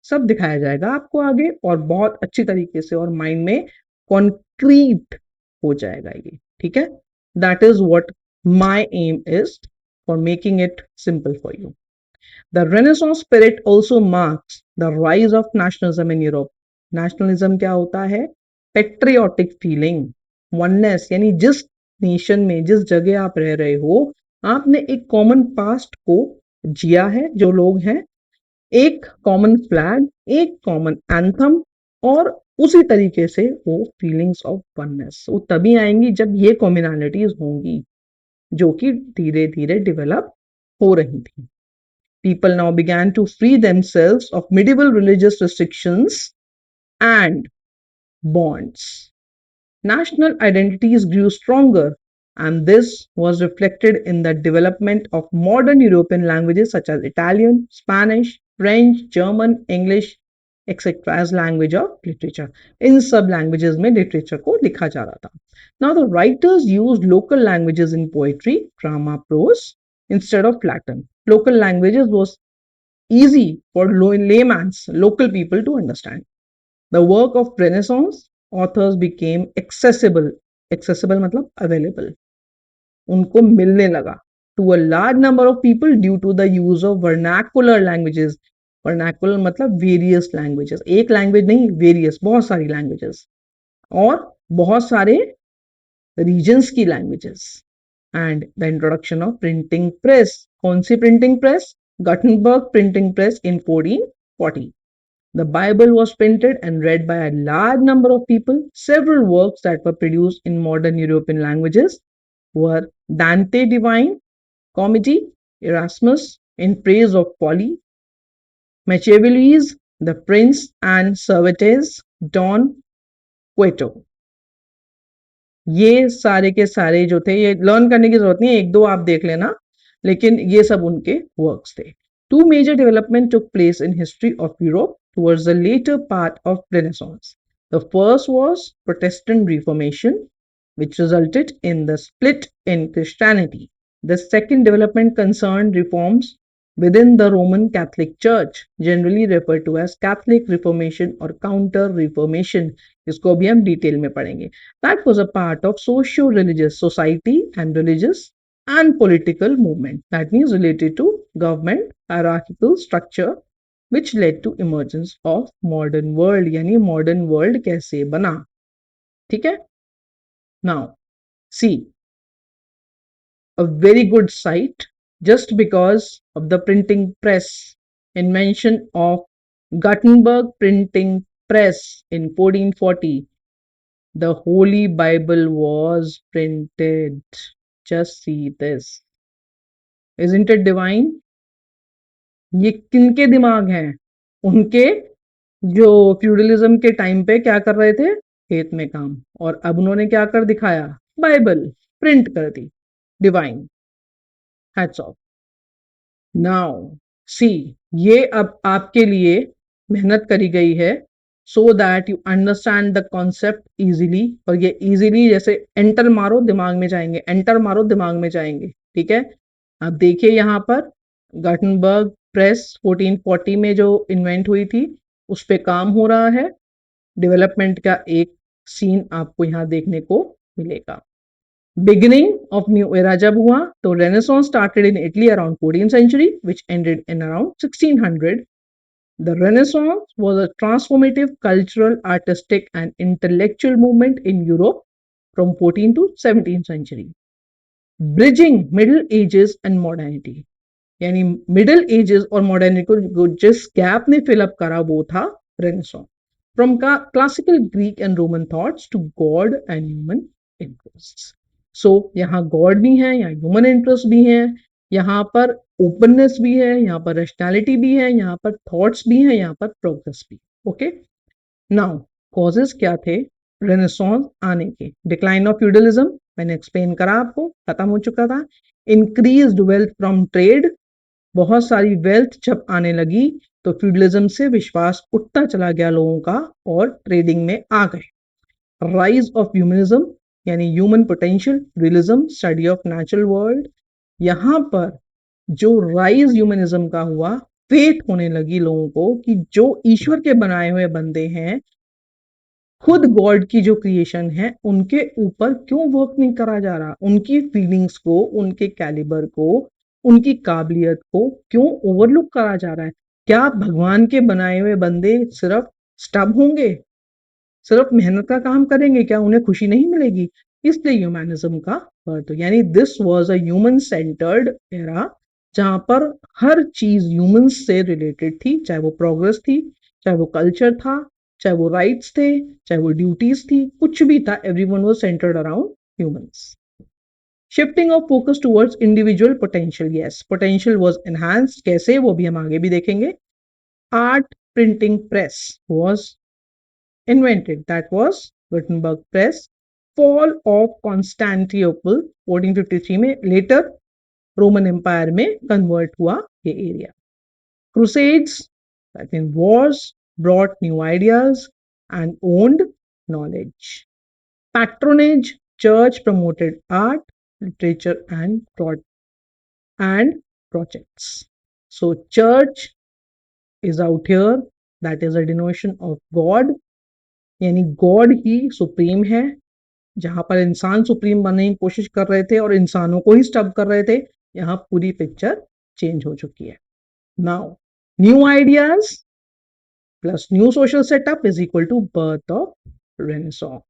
सब दिखाया जाएगा आपको आगे और बहुत अच्छी तरीके से और माइंड में कॉन्क्रीट हो जाएगा ये. ठीक है, that is what my aim is for making it simple for you. The Renaissance spirit also marks the rise of nationalism in Europe. Nationalism क्या होता है? Patriotic feeling, oneness, यानी जिस नेशन में, जिस जगह आप रह रहे हो, आपने एक कॉमन पास्ट को जिया है, जो लोग हैं, एक कॉमन फ्लैग, एक कॉमन एंथम, और उसी तरीके से वो फीलिंग्स ऑफ वननेस वो तभी आएंगी जब ये कॉम्युनैलिटीज होंगी जो कि धीरे धीरे डेवलप हो रही थी. People now began to free themselves of medieval religious restrictions and bonds. National identities grew stronger, and this was reflected in the development of modern European languages such as Italian, Spanish, French, German, English, etc. as language of literature. In सब languages में literature को लिखा जा रहा था. Now the writers used local languages in poetry, drama, prose instead of Latin. Local languages was easy for layman's local people to understand. The work of Renaissance authors became accessible. Accessible मतलब available. उनको मिलने लगा to a large number of people due to the use of vernacular languages. Vernacular मतलब various languages. एक language नहीं, various, बहुत सारी languages. और बहुत सारे regions की languages. And the introduction of printing press. कौन सी printing press? Gutenberg printing press in 1440. The Bible was printed and read by a large number of people. Several works that were produced in modern European languages were Dante Divine Comedy, Erasmus in Praise of Folly, Machiavelli's The Prince and Cervantes, Don Quixote. ये सारे के सारे जो थे, ये learn करने की जरूरत नहीं है, एक दो आप देख लेना, लेकिन ये सब उनके वर्क्स थे. Two major developments took place in history of Europe towards the later part of Renaissance. The first was Protestant Reformation, which resulted in the split in Christianity. The second development concerned reforms within the Roman Catholic Church, generally referred to as Catholic Reformation or Counter Reformation. इसको भी हम detail में पढ़ेंगे. That was a part of socio-religious society and religious and political movement. That means related to government hierarchical structure, which led to emergence of modern world. यानी modern world कैसे बना. ठीक है. Now see, a very good site just because of the printing press. Invention of Gutenberg printing press in 1440. The Holy Bible was printed. Just see this. Isn't it divine? ये किनके दिमाग हैं? उनके जो फ्यूडलिज्म के टाइम पे क्या कर रहे थे? खेत में काम. और अब उन्होंने क्या कर दिखाया? बाइबल प्रिंट कर दी. Divine. Hats off. Now see, ये अब आपके लिए मेहनत करी गई है so that you understand the concept easily. और ये easily जैसे एंटर मारो दिमाग में जाएंगे, एंटर मारो दिमाग में जाएंगे. ठीक है. अब देखिए यहाँ पर गटनबर्ग प्रेस 1440 में जो इन्वेंट हुई थी उस पे काम हो रहा है. डेवलपमेंट का एक सीन आपको यहाँ देखने को मिलेगा. Beginning of new era जब हुआ तो Renaissance started in Italy around 14th century which ended in around 1600. The Renaissance was a transformative cultural, artistic, and intellectual movement in Europe from 14th to 17th century, bridging Middle Ages and modernity. यानी middle ages और modernity को जिस gap ने fill up करा वो था renaissance. From classical Greek and Roman thoughts to God and human interest. So यहाँ God भी है, यहाँ ह्यूमन इंटरेस्ट भी है, यहाँ पर ओपननेस भी है, यहाँ पर रेशनैलिटी भी है, यहाँ पर थॉट्स भी है, यहाँ पर प्रोग्रेस भी. ओके, नाउ कॉजेस क्या थे रेनेसांस आने के? डिक्लाइन ऑफ फ्यूडलिज्म मैंने एक्सप्लेन करा आपको, खत्म हो चुका था. इंक्रीज्ड वेल्थ फ्रॉम ट्रेड, बहुत सारी वेल्थ जब आने लगी तो फ्यूडलिज्म से विश्वास उठता चला गया लोगों का और ट्रेडिंग में आ गए. राइज ऑफ ह्यूमनिज्म यानी human potential, realism, study of natural world. यहां पर जो राइज ह्यूमनिज्म का हुआ, फेथ होने लगी लोगों को कि जो ईश्वर के बनाए हुए बंदे हैं, खुद गॉड की जो क्रिएशन है उनके ऊपर क्यों वर्क नहीं करा जा रहा, उनकी फीलिंग्स को, उनके कैलिबर को, उनकी काबिलियत को क्यों ओवरलुक करा जा रहा है. क्या भगवान के बनाए हुए बंदे सिर्फ स्टब होंगे, सिर्फ मेहनत का काम करेंगे, क्या उन्हें खुशी नहीं मिलेगी? इसलिए ह्यूमनिज्म का बर्थ. यानी this was a human centred era जहां पर हर चीज ह्यूमंस से रिलेटेड थी, चाहे वो प्रोग्रेस थी, चाहे वो कल्चर था, चाहे वो राइट्स थे, चाहे वो ड्यूटीज थी, कुछ भी था, everyone was centred around humans. Shifting of focus towards individual potential. Yes, potential was enhanced. कैसे, वो भी हम आगे भी देखेंगे. Art printing press was invented, that was Gutenberg press. Fall of Constantinople 1453 में, later रोमन एम्पायर में कन्वर्ट हुआ ये area. Crusades, that means wars, brought new ideas and owned knowledge. Patronage, church promoted art, literature and projects. So church is out here, that is a denotion of God. यानी God ही supreme है. जहां पर इंसान supreme बनने की कोशिश कर रहे थे और इंसानों को ही स्टब कर रहे थे, यहां पूरी पिक्चर चेंज हो चुकी है. Now new ideas plus new social setup is equal to birth of Renaissance.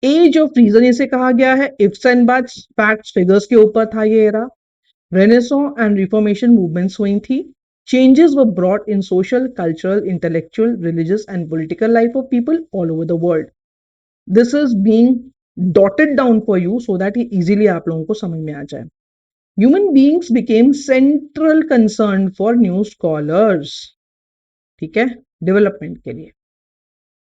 Age of reason इसे कहा गया है. Ifs and buts, facts, figures के ऊपर था ये era. Renaissance and Reformation movements हुई थी. Changes were brought in social, cultural, intellectual, religious, and political life of people all over the world. This is being dotted down for you so that ये easily आप लोगों को समझ में आ जाए. Human beings became central concern for new scholars. ठीक है, development के लिए.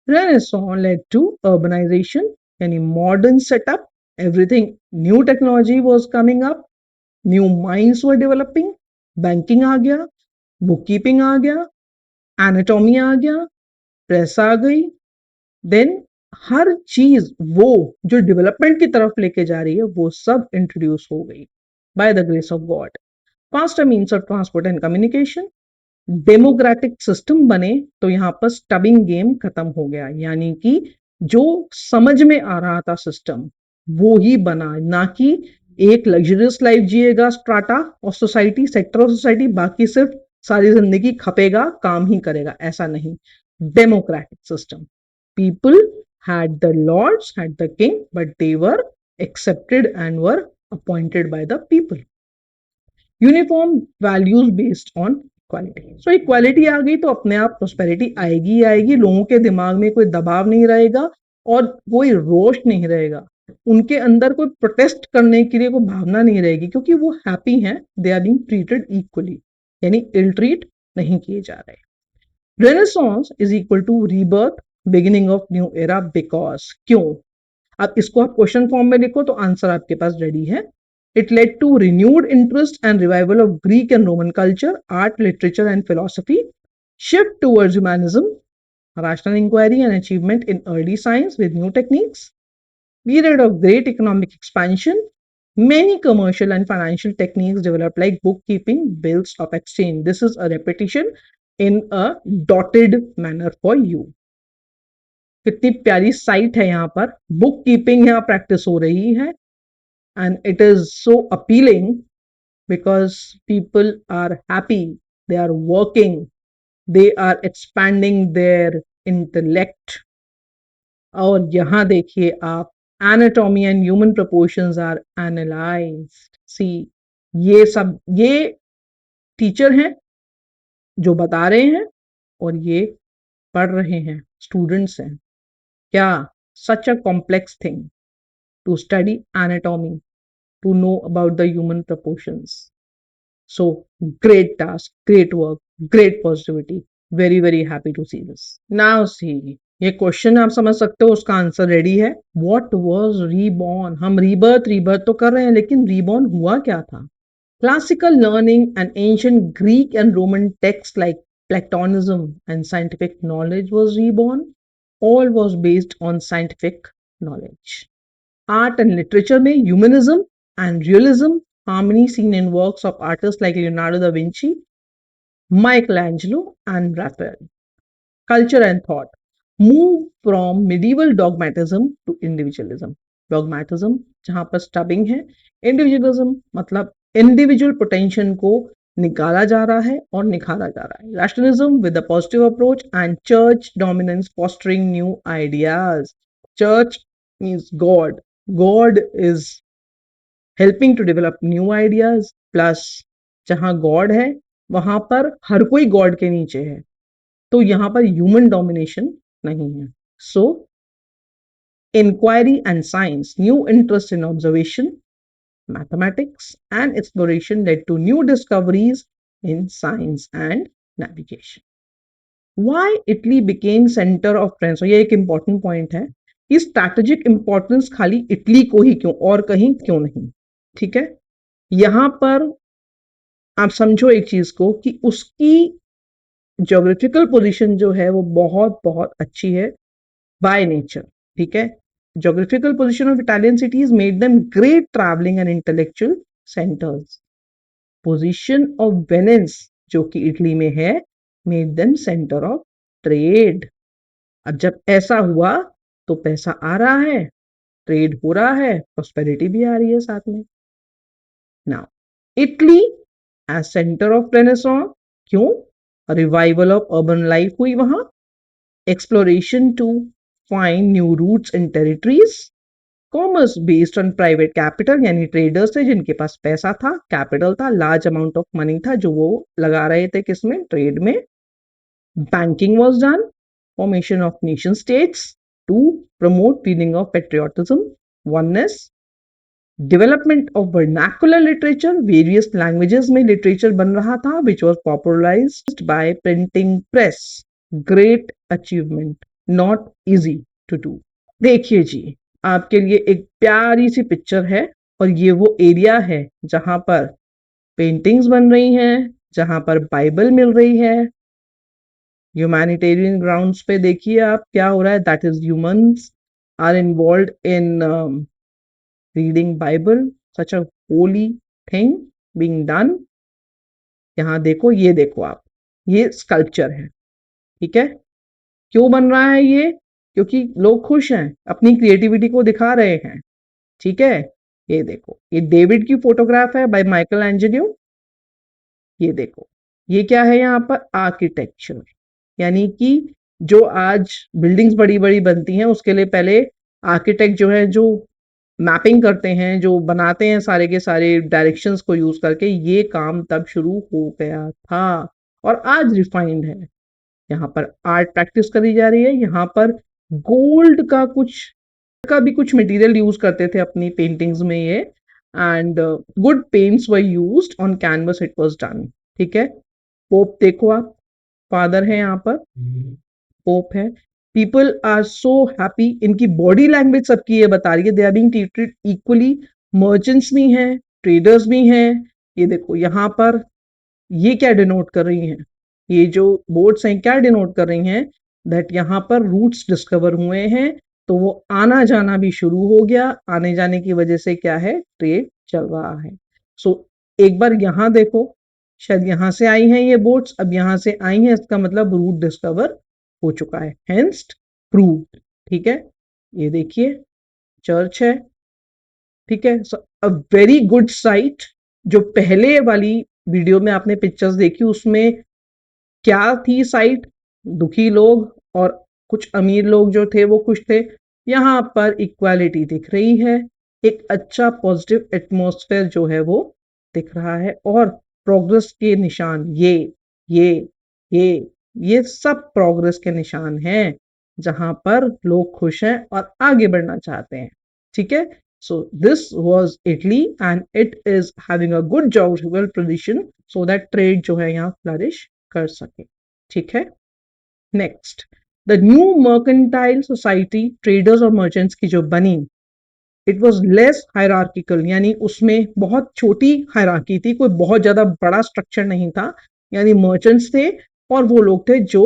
Renaissance led to urbanization, यानी modern setup. Everything, new technology was coming up, new minds were developing, banking आ गया, बुक कीपिंग आ गया, एनाटॉमी आ गया, प्रेस आ गई. देन हर चीज वो जो डेवलपमेंट की तरफ लेके जा रही है वो सब इंट्रोड्यूस हो गई by the grace of God. Faster means of transport and communication. Democratic system बने तो यहाँ पर स्टबिंग गेम खत्म हो गया. यानी कि जो समझ में आ रहा था सिस्टम वो ही बना, ना कि एक लग्जरियस लाइफ जिएगा स्ट्राटा और सोसाइटी, सेक्टर ऑफ सोसाइटी, बाकी सिर्फ सारी जिंदगी खपेगा, काम ही करेगा, ऐसा नहीं. Democratic system. People had the lords, had the king, but they were accepted and were appointed by the people. Uniform values based on equality. So equality आ गई तो अपने आप prosperity आएगी ही आएगी. लोगों के दिमाग में कोई दबाव नहीं रहेगा और कोई रोष नहीं रहेगा. उनके अंदर कोई प्रोटेस्ट करने के लिए कोई भावना नहीं रहेगी क्योंकि वो हैप्पी हैं. They are being treated equally, यानी इल ट्रीट नहीं किए जा रहे. Renaissance is equal to rebirth, beginning of new era. Because, क्यों? अब इसको आप क्वेश्चन फॉर्म में लिखो तो आंसर आपके पास रेडी है. It led to renewed interest and revival of Greek and Roman culture, art, literature, and philosophy. Shift towards humanism, rational inquiry, and achievement in early science with new techniques. Period of great economic expansion. Many commercial and financial techniques developed, like bookkeeping, bills of exchange. This is a repetition in a dotted manner for you. कितनी प्यारी site है यहाँ पर. Book keeping यहाँ practice हो रही है. And it is so appealing because people are happy, they are working, they are expanding their intellect. और यहाँ देखिए आप, anatomy and human proportions are analysed. See, ये टीचर हैं जो बता रहे हैं और ये पढ़ रहे हैं, स्टूडेंट्स हैं। क्या, such a complex thing to study anatomy, to know about the human proportions. So, great task, great work, great positivity. Very, very happy to see this. Now, see, ये क्वेश्चन आप समझ सकते हो, उसका आंसर रेडी है। What was reborn? हम rebirth तो कर रहे हैं, लेकिन रीबॉर्न हुआ क्या था? Classical learning and ancient Greek and Roman texts like Platonism and scientific knowledge was reborn. All was based on scientific knowledge. Art and literature में humanism and realism, harmony seen in works of artists like Leonardo da Vinci, Michelangelo, and Raphael. Culture and thought move from medieval dogmatism to individualism. Dogmatism जहां पर स्टबिंग है, individualism मतलब individual potential को निकाला जा रहा है और निखारा जा रहा है. Rationalism with a positive approach and church dominance fostering new ideas. Church means God. God is helping to develop new ideas. Plus जहां गॉड है वहां पर हर कोई गॉड के नीचे है, तो यहां पर ह्यूमन डोमिनेशन नहीं है. So inquiry and science, new interest in observation, mathematics and exploration led to new discoveries in science and navigation. Why Italy became center of trends? So ये एक important point है कि strategic importance खाली Italy को ही क्यों और कहीं क्यों नहीं. ठीक है, यहां पर आप समझो एक चीज को कि उसकी ज्योग्राफिकल पोजीशन जो है वो बहुत बहुत अच्छी है बाय नेचर. ठीक है, geographical position of Italian cities made them great travelling and intellectual centres. Position of Venice जो कि इटली में है, made them centre of trade. अब जब ऐसा हुआ तो पैसा आ रहा है, ट्रेड हो रहा है, प्रॉस्पेरिटी भी आ रही है साथ में. Now Italy as centre of Renaissance, क्यों? रिवाइवल ऑफ अर्बन लाइफ हुई वहां, exploration to find new routes and territories, commerce based on private capital, यानी ट्रेडर्स थे जिनके पास पैसा था, कैपिटल था, लार्ज अमाउंट ऑफ मनी था जो वो लगा रहे थे किसमें, ट्रेड में. Banking was done, formation of nation states to promote feeling of patriotism, oneness, development of vernacular literature, various languages में लिटरेचर बन रहा था which was popularised by printing press. Great achievement, not easy to do. देखिए जी, आपके लिए एक प्यारी सी पिक्चर है और ये वो एरिया है जहां पर पेंटिंग्स बन रही हैं, जहां पर बाइबल मिल रही है. ह्यूमैनिटेरियन ग्राउंड्स पे देखिए आप क्या हो रहा है. That is humans are involve in reading Bible, such a holy thing being done. यहाँ देखो, ये देखो आप, ये स्कल्पचर है. ठीक है, क्यों बन रहा है ये? क्योंकि लोग खुश हैं, अपनी क्रिएटिविटी को दिखा रहे हैं. ठीक है, ये देखो, ये डेविड की फोटोग्राफ है बाय माइकल एंजेलियो. ये देखो, ये क्या है यहाँ पर, आर्किटेक्चर. यानी कि जो आज बिल्डिंग्स बड़ी बड़ी बनती हैं उसके लिए पहले आर्किटेक्ट जो है, जो मैपिंग करते हैं, जो बनाते हैं सारे के सारे डायरेक्शंस को यूज करके, ये काम तब शुरू हो गया था और आज रिफाइंड है. यहाँ पर आर्ट प्रैक्टिस करी जा रही है. यहाँ पर गोल्ड का भी कुछ मटेरियल यूज करते थे अपनी पेंटिंग्स में ये, and good paints were used on canvas it was done. ठीक है, पोप देखो आप, फादर है यहाँ पर, पोप है. पीपल आर सो हैप्पी, इनकी बॉडी लैंग्वेज सबकी ये बता रही है they are being treated equally. Merchants भी हैं, ट्रेडर्स भी हैं. ये देखो यहाँ पर, ये क्या डिनोट कर रही हैं, ये जो बोर्ड्स हैं क्या डिनोट कर रही हैं, दैट यहाँ पर रूट्स डिस्कवर हुए हैं, तो वो आना जाना भी शुरू हो गया. आने जाने की वजह से क्या है, ट्रेड चल रहा है. सो एक बार यहाँ देखो, शायद यहाँ से आई हैं ये बोट्स, अब यहाँ से आई हैं, इसका मतलब रूट डिस्कवर हो चुका है, हेंस प्रूव्ड. ठीक है, ये देखिए चर्च है. ठीक है, अ वेरी गुड साइट. जो पहले वाली वीडियो में आपने पिक्चर्स देखी उसमें क्या थी साइट? दुखी लोग और कुछ अमीर लोग जो थे वो खुश थे। यहाँ पर इक्वालिटी दिख रही है, एक अच्छा पॉजिटिव एटमॉस्फेयर जो है वो दिख रहा है और प्रोग्रेस के निशान ये ये ये सब प्रोग्रेस के निशान हैं जहां पर लोग खुश हैं और आगे बढ़ना चाहते हैं। ठीक है, so this was Italy and it is having a good geographical position so that trade जो है यहाँ फ्लरिश कर सके। ठीक है, next, the new mercantile society traders और मर्चेंट्स की जो बनी, इट वॉज लेस हायरार्किकल, यानी उसमें बहुत छोटी हायरार्की थी, कोई बहुत ज्यादा बड़ा स्ट्रक्चर नहीं था। यानी मर्चेंट्स थे और वो लोग थे जो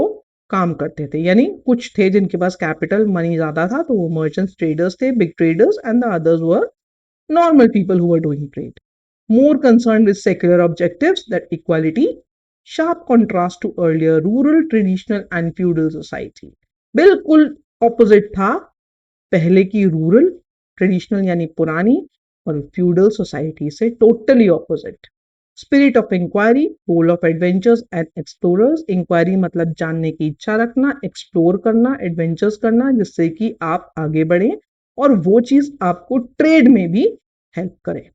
काम करते थे, यानी कुछ थे जिनके पास कैपिटल मनी ज्यादा था, तो वो मर्चेंट्स ट्रेडर्स थे, big traders, and the others were normal people who were doing trade. More concerned with secular objectives, that equality, sharp contrast to earlier rural, traditional and feudal society. बिल्कुल opposite था पहले की rural, traditional यानी पुरानी, और feudal society से totally opposite. Spirit of inquiry, goal of adventures and explorers. Inquiry मतलब जानने की इच्छा रखना, एक्सप्लोर करना, एडवेंचर्स करना, जिससे कि आप आगे बढ़े और वो चीज आपको ट्रेड में भी हेल्प करे।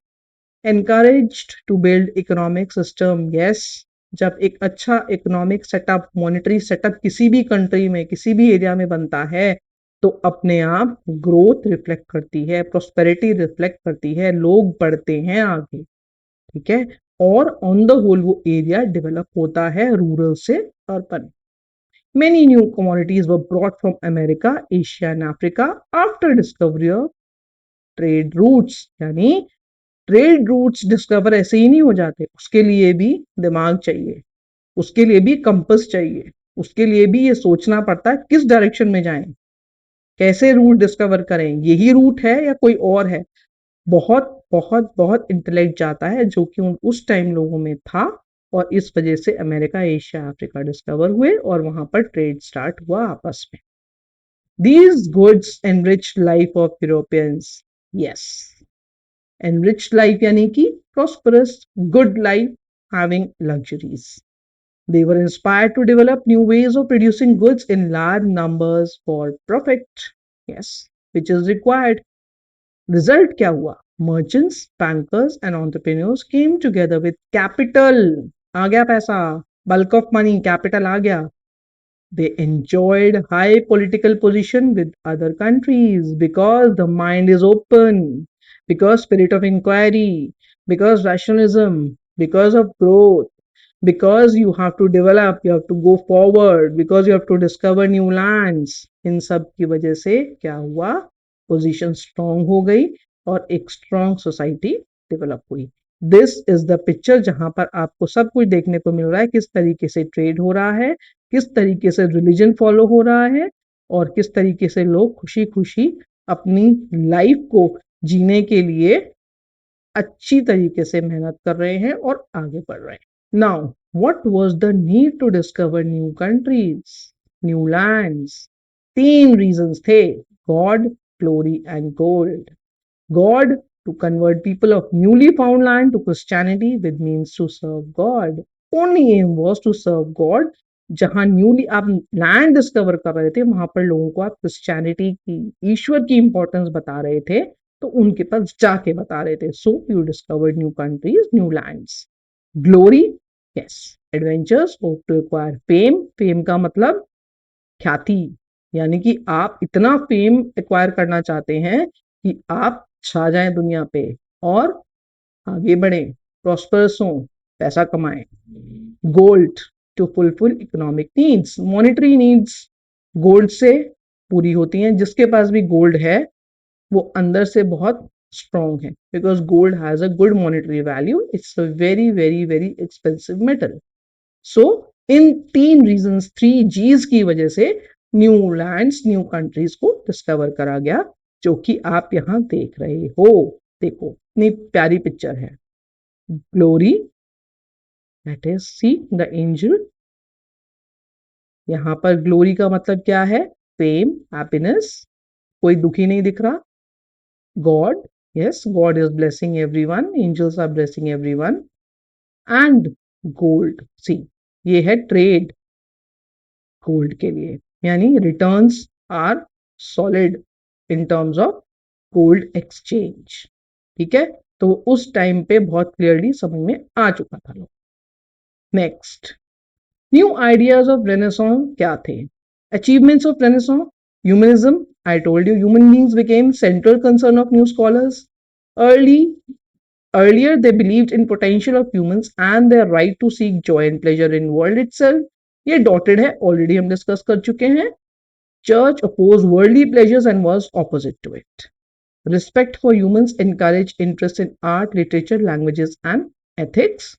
encouraged to build economic system, yes, जब एक अच्छा इकोनॉमिक सेटअप, मॉनेटरी सेटअप किसी भी कंट्री में, किसी भी एरिया में बनता है, तो अपने आप ग्रोथ रिफ्लेक्ट करती है, प्रोस्पेरिटी रिफ्लेक्ट करती है, लोग बढ़ते हैं आगे। ठीक है, और ऑन द होल वो एरिया डेवलप होता है रूरल से urban. Many new commodities were brought from America, Asia and Africa after discovery of trade routes, यानी ट्रेड रूट्स डिस्कवर ऐसे ही नहीं हो जाते, उसके लिए भी दिमाग चाहिए, उसके लिए भी कंपस चाहिए, उसके लिए भी ये सोचना पड़ता है किस डायरेक्शन में जाएं, कैसे रूट डिस्कवर करें, यही रूट है या कोई और है। बहुत बहुत बहुत इंटेलेक्ट जाता है जो कि उस टाइम लोगों में था, और इस वजह से अमेरिका, एशिया, अफ्रीका डिस्कवर हुए और वहां पर ट्रेड स्टार्ट हुआ आपस में। These goods enrich life of Europeans, yes, enriched life यानी कि prosperous, good life, having luxuries. They were inspired to develop new ways of producing goods in large numbers for profit. Yes, which is required. Result क्या हुआ? Merchants, bankers and entrepreneurs came together with capital. आ गया पैसा, bulk of money, capital आ गया। They enjoyed high political position with other countries because the mind is open, because spirit of inquiry, because rationalism, because of growth, because you have to develop, you have to go forward, because you have to discover new lands. इन सब की वजह से क्या हुआ? Position strong हो गई और एक स्ट्रांग सोसाइटी डेवलप हुई। दिस इज द पिक्चर जहां पर आपको सब कुछ देखने को मिल रहा है, किस तरीके से ट्रेड हो रहा है, किस तरीके से रिलीजन फॉलो हो रहा है, और किस तरीके से लोग खुशी खुशी अपनी लाइफ को जीने के लिए अच्छी तरीके से मेहनत कर रहे हैं और आगे बढ़ रहे हैं। Now what was the need to discover new countries, new lands? तीन रीजंस थे, God, glory and gold. God, to convert people of newly found land to Christianity with means to serve God. Only aim was to serve God. जहां newly आप land discover कर रहे थे वहां पर लोगों को आप क्रिश्चियनिटी की, ईश्वर की इंपॉर्टेंस बता रहे थे, तो उनके पास जाके बता रहे थे। So you discovered new countries, new lands. Glory, yes, adventures, hope to acquire fame. Fame का मतलब ख्याति, यानी कि आप इतना फेम एक्वायर करना चाहते हैं कि आप छा जाएं दुनिया पे और आगे बढ़े, प्रॉस्परस हो, पैसा कमाएं। Gold, to fulfil economic needs, monetary needs gold से पूरी होती हैं। जिसके पास भी गोल्ड है वो अंदर से बहुत स्ट्रॉन्ग है, because gold has a good monetary value, it's a very very very expensive metal. So इन तीन रीजंस, थ्री जीज की वजह से न्यू लैंड्स, न्यू कंट्रीज को डिस्कवर करा गया, जो कि आप यहां देख रहे हो। देखो इतनी प्यारी पिक्चर है। Glory, that is see the angel. यहां पर ग्लोरी का मतलब क्या है? फेम, हैप्पीनेस, कोई दुखी नहीं दिख रहा। God, yes, God is blessing everyone, angels are blessing everyone. And gold, see, ये है ट्रेड। गोल्ड के लिए, यानी returns are solid in terms of gold exchange. ठीक है, तो उस टाइम पे बहुत क्लियरली समझ में आ चुका था लोग। Next, new ideas of renaissance क्या थे? Achievements of renaissance, humanism, I told you human beings became central concern of new scholars. Early Earlier, they believed in potential of humans and their right to seek joy and pleasure in world itself. ये dotted है, already हम discuss कर चुके हैं. Church opposed worldly pleasures and was opposite to it. Respect for humans encouraged interest in art, literature, languages, and ethics.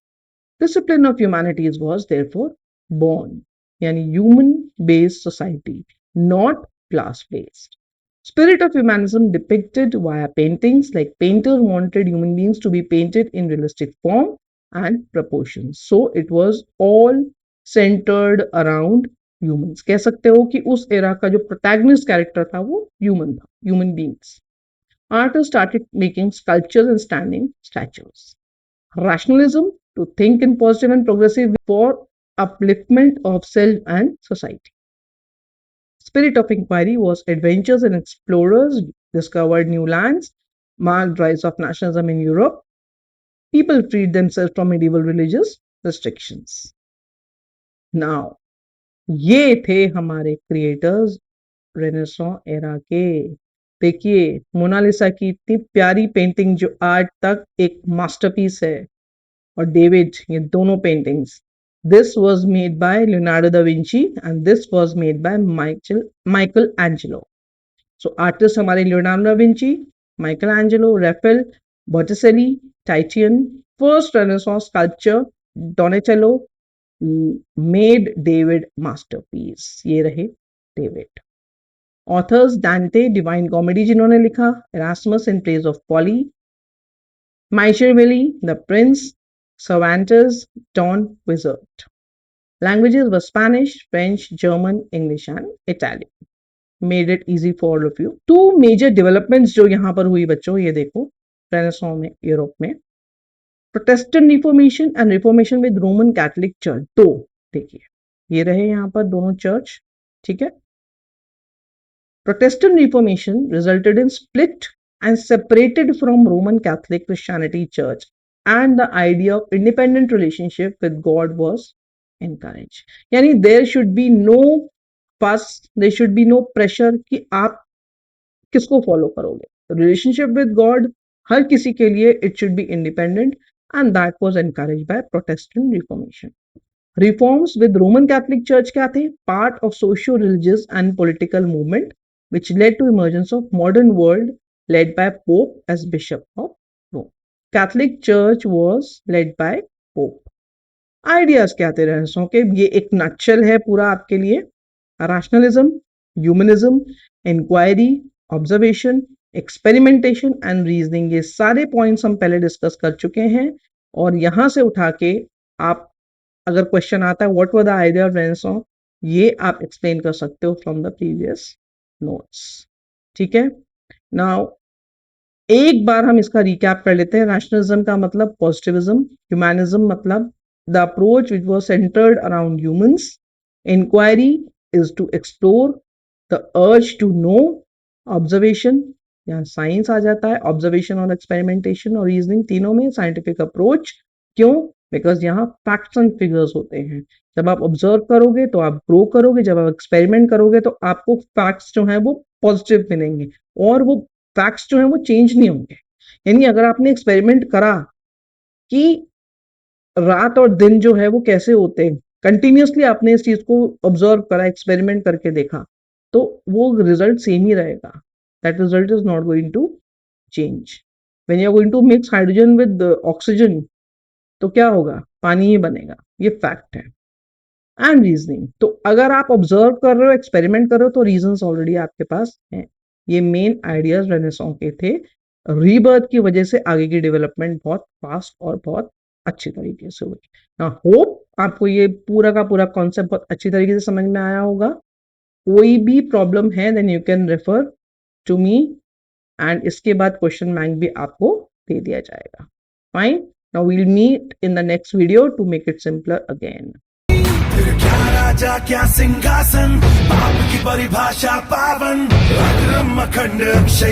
Discipline of humanities was therefore born. Yani human-based society, not class-based. Spirit of humanism depicted via paintings, like painters wanted human beings to be painted in realistic form and proportions. So it was all centered around humans. कह सकते हो कि उस era का जो protagonist character था वो human था, human beings. Artists started making sculptures and standing statues. Rationalism, to think in positive and progressive for upliftment of self and society. Spirit of inquiry was adventures and explorers discovered new lands, marked rise of nationalism in Europe. People freed themselves from medieval religious restrictions. Now, ये थे हमारे creators renaissance era के। देखिए, Mona Lisa की इतनी प्यारी painting जो आज तक एक मास्टरपीस है, और डेविड, ये दोनों paintings, this was made by Leonardo da Vinci and this was made by Michelangelo. So artists हमारे Leonardo da Vinci, Michelangelo, Raphael, Botticelli, Titian. First Renaissance sculpture Donatello made David masterpiece. ये रहे David. Authors Dante, Divine Comedy जिन्होंने लिखा, Erasmus in Praise of Folly, Machiavelli, The Prince, Cervantes, Don Quixote. Languages were Spanish, French, German, English and Italian. Made it easy for all of you. Two major developments जो यहाँ पर हुई बच्चों, ये देखो, renaissance में, यूरोप में, Protestant reformation and reformation with Roman Catholic church. दो देखिए, ये रहे यहाँ पर दोनों चर्च। ठीक है, Protestant reformation resulted in split and separated from Roman Catholic Christianity Church, and the idea of independent relationship with God was encouraged. यानी there should be no fuss, there should be no pressure कि आप किसको follow करोगे. Relationship with God हर किसी के लिए it should be independent, and that was encouraged by Protestant Reformation. Reforms with Roman Catholic Church क्या थे? Part of socio-religious and political movement which led to emergence of modern world led by Pope as Bishop of Rome. Catholic Church was led by Pope. Ideas क्या थे renaissance के? ये एक नक्शल है पूरा आपके लिए. Rationalism, Humanism, Inquiry, Observation, Experimentation and Reasoning, ये सारे पॉइंट्स हम पहले डिस्कस कर चुके हैं, और यहां से उठा के आप अगर क्वेश्चन आता है what were the idea of renaissance, ये आप एक्सप्लेन कर सकते हो फ्रॉम द प्रीवियस नोट्स. ठीक है, नाउ एक बार हम इसका रिकैप कर लेते हैं. रैशनलिज्म का मतलब पॉजिटिविज्म, ह्यूमनिज्म मतलब the approach which was centred around humans, inquiry is to explore, the urge to know, observation, यहाँ साइंस आ जाता है, ऑब्जर्वेशन और एक्सपेरिमेंटेशन और रीजनिंग तीनों में साइंटिफिक अप्रोच. क्यों? बिकॉज यहाँ फैक्ट्स एंड फिगर्स होते हैं. जब आप ऑब्जर्व करोगे तो आप ग्रो करोगे, जब आप एक्सपेरिमेंट करोगे तो आपको फैक्ट्स जो है वो पॉजिटिव मिलेंगे, और वो फैक्ट्स जो है वो चेंज नहीं होंगे. यानी अगर आपने एक्सपेरिमेंट करा कि रात और दिन जो है वो कैसे होते हैं, कंटिन्यूसली आपने इस चीज को ऑब्जर्व करा, एक्सपेरिमेंट करके देखा, तो वो रिजल्ट सेम ही रहेगा. That result is not going to change. When you are going to mix hydrogen with oxygen, तो क्या होगा? पानी ही बनेगा. ये फैक्ट है. एंड रीजनिंग, तो अगर आप ऑब्जर्व कर रहे हो, एक्सपेरिमेंट कर रहे हो, तो रीजंस ऑलरेडी आपके पास हैं. ये मेन आइडियाज रेनेसां के थे. रीबर्थ की वजह से आगे की डेवलपमेंट बहुत फास्ट और बहुत अच्छी तरीके से हुई. ना होप आपको ये पूरा का पूरा कॉन्सेप्ट बहुत अच्छी तरीके से समझ में आया होगा. कोई भी प्रॉब्लम है then you can refer to me, and इसके बाद क्वेश्चन बैंक भी आपको दे दिया जाएगा. Fine. Now we'll meet in the next video to make it simpler again. फिर क्या राजा क्या सिंहासन, पाप की परिभाषा पावन, अग्रम अखंड अक्षय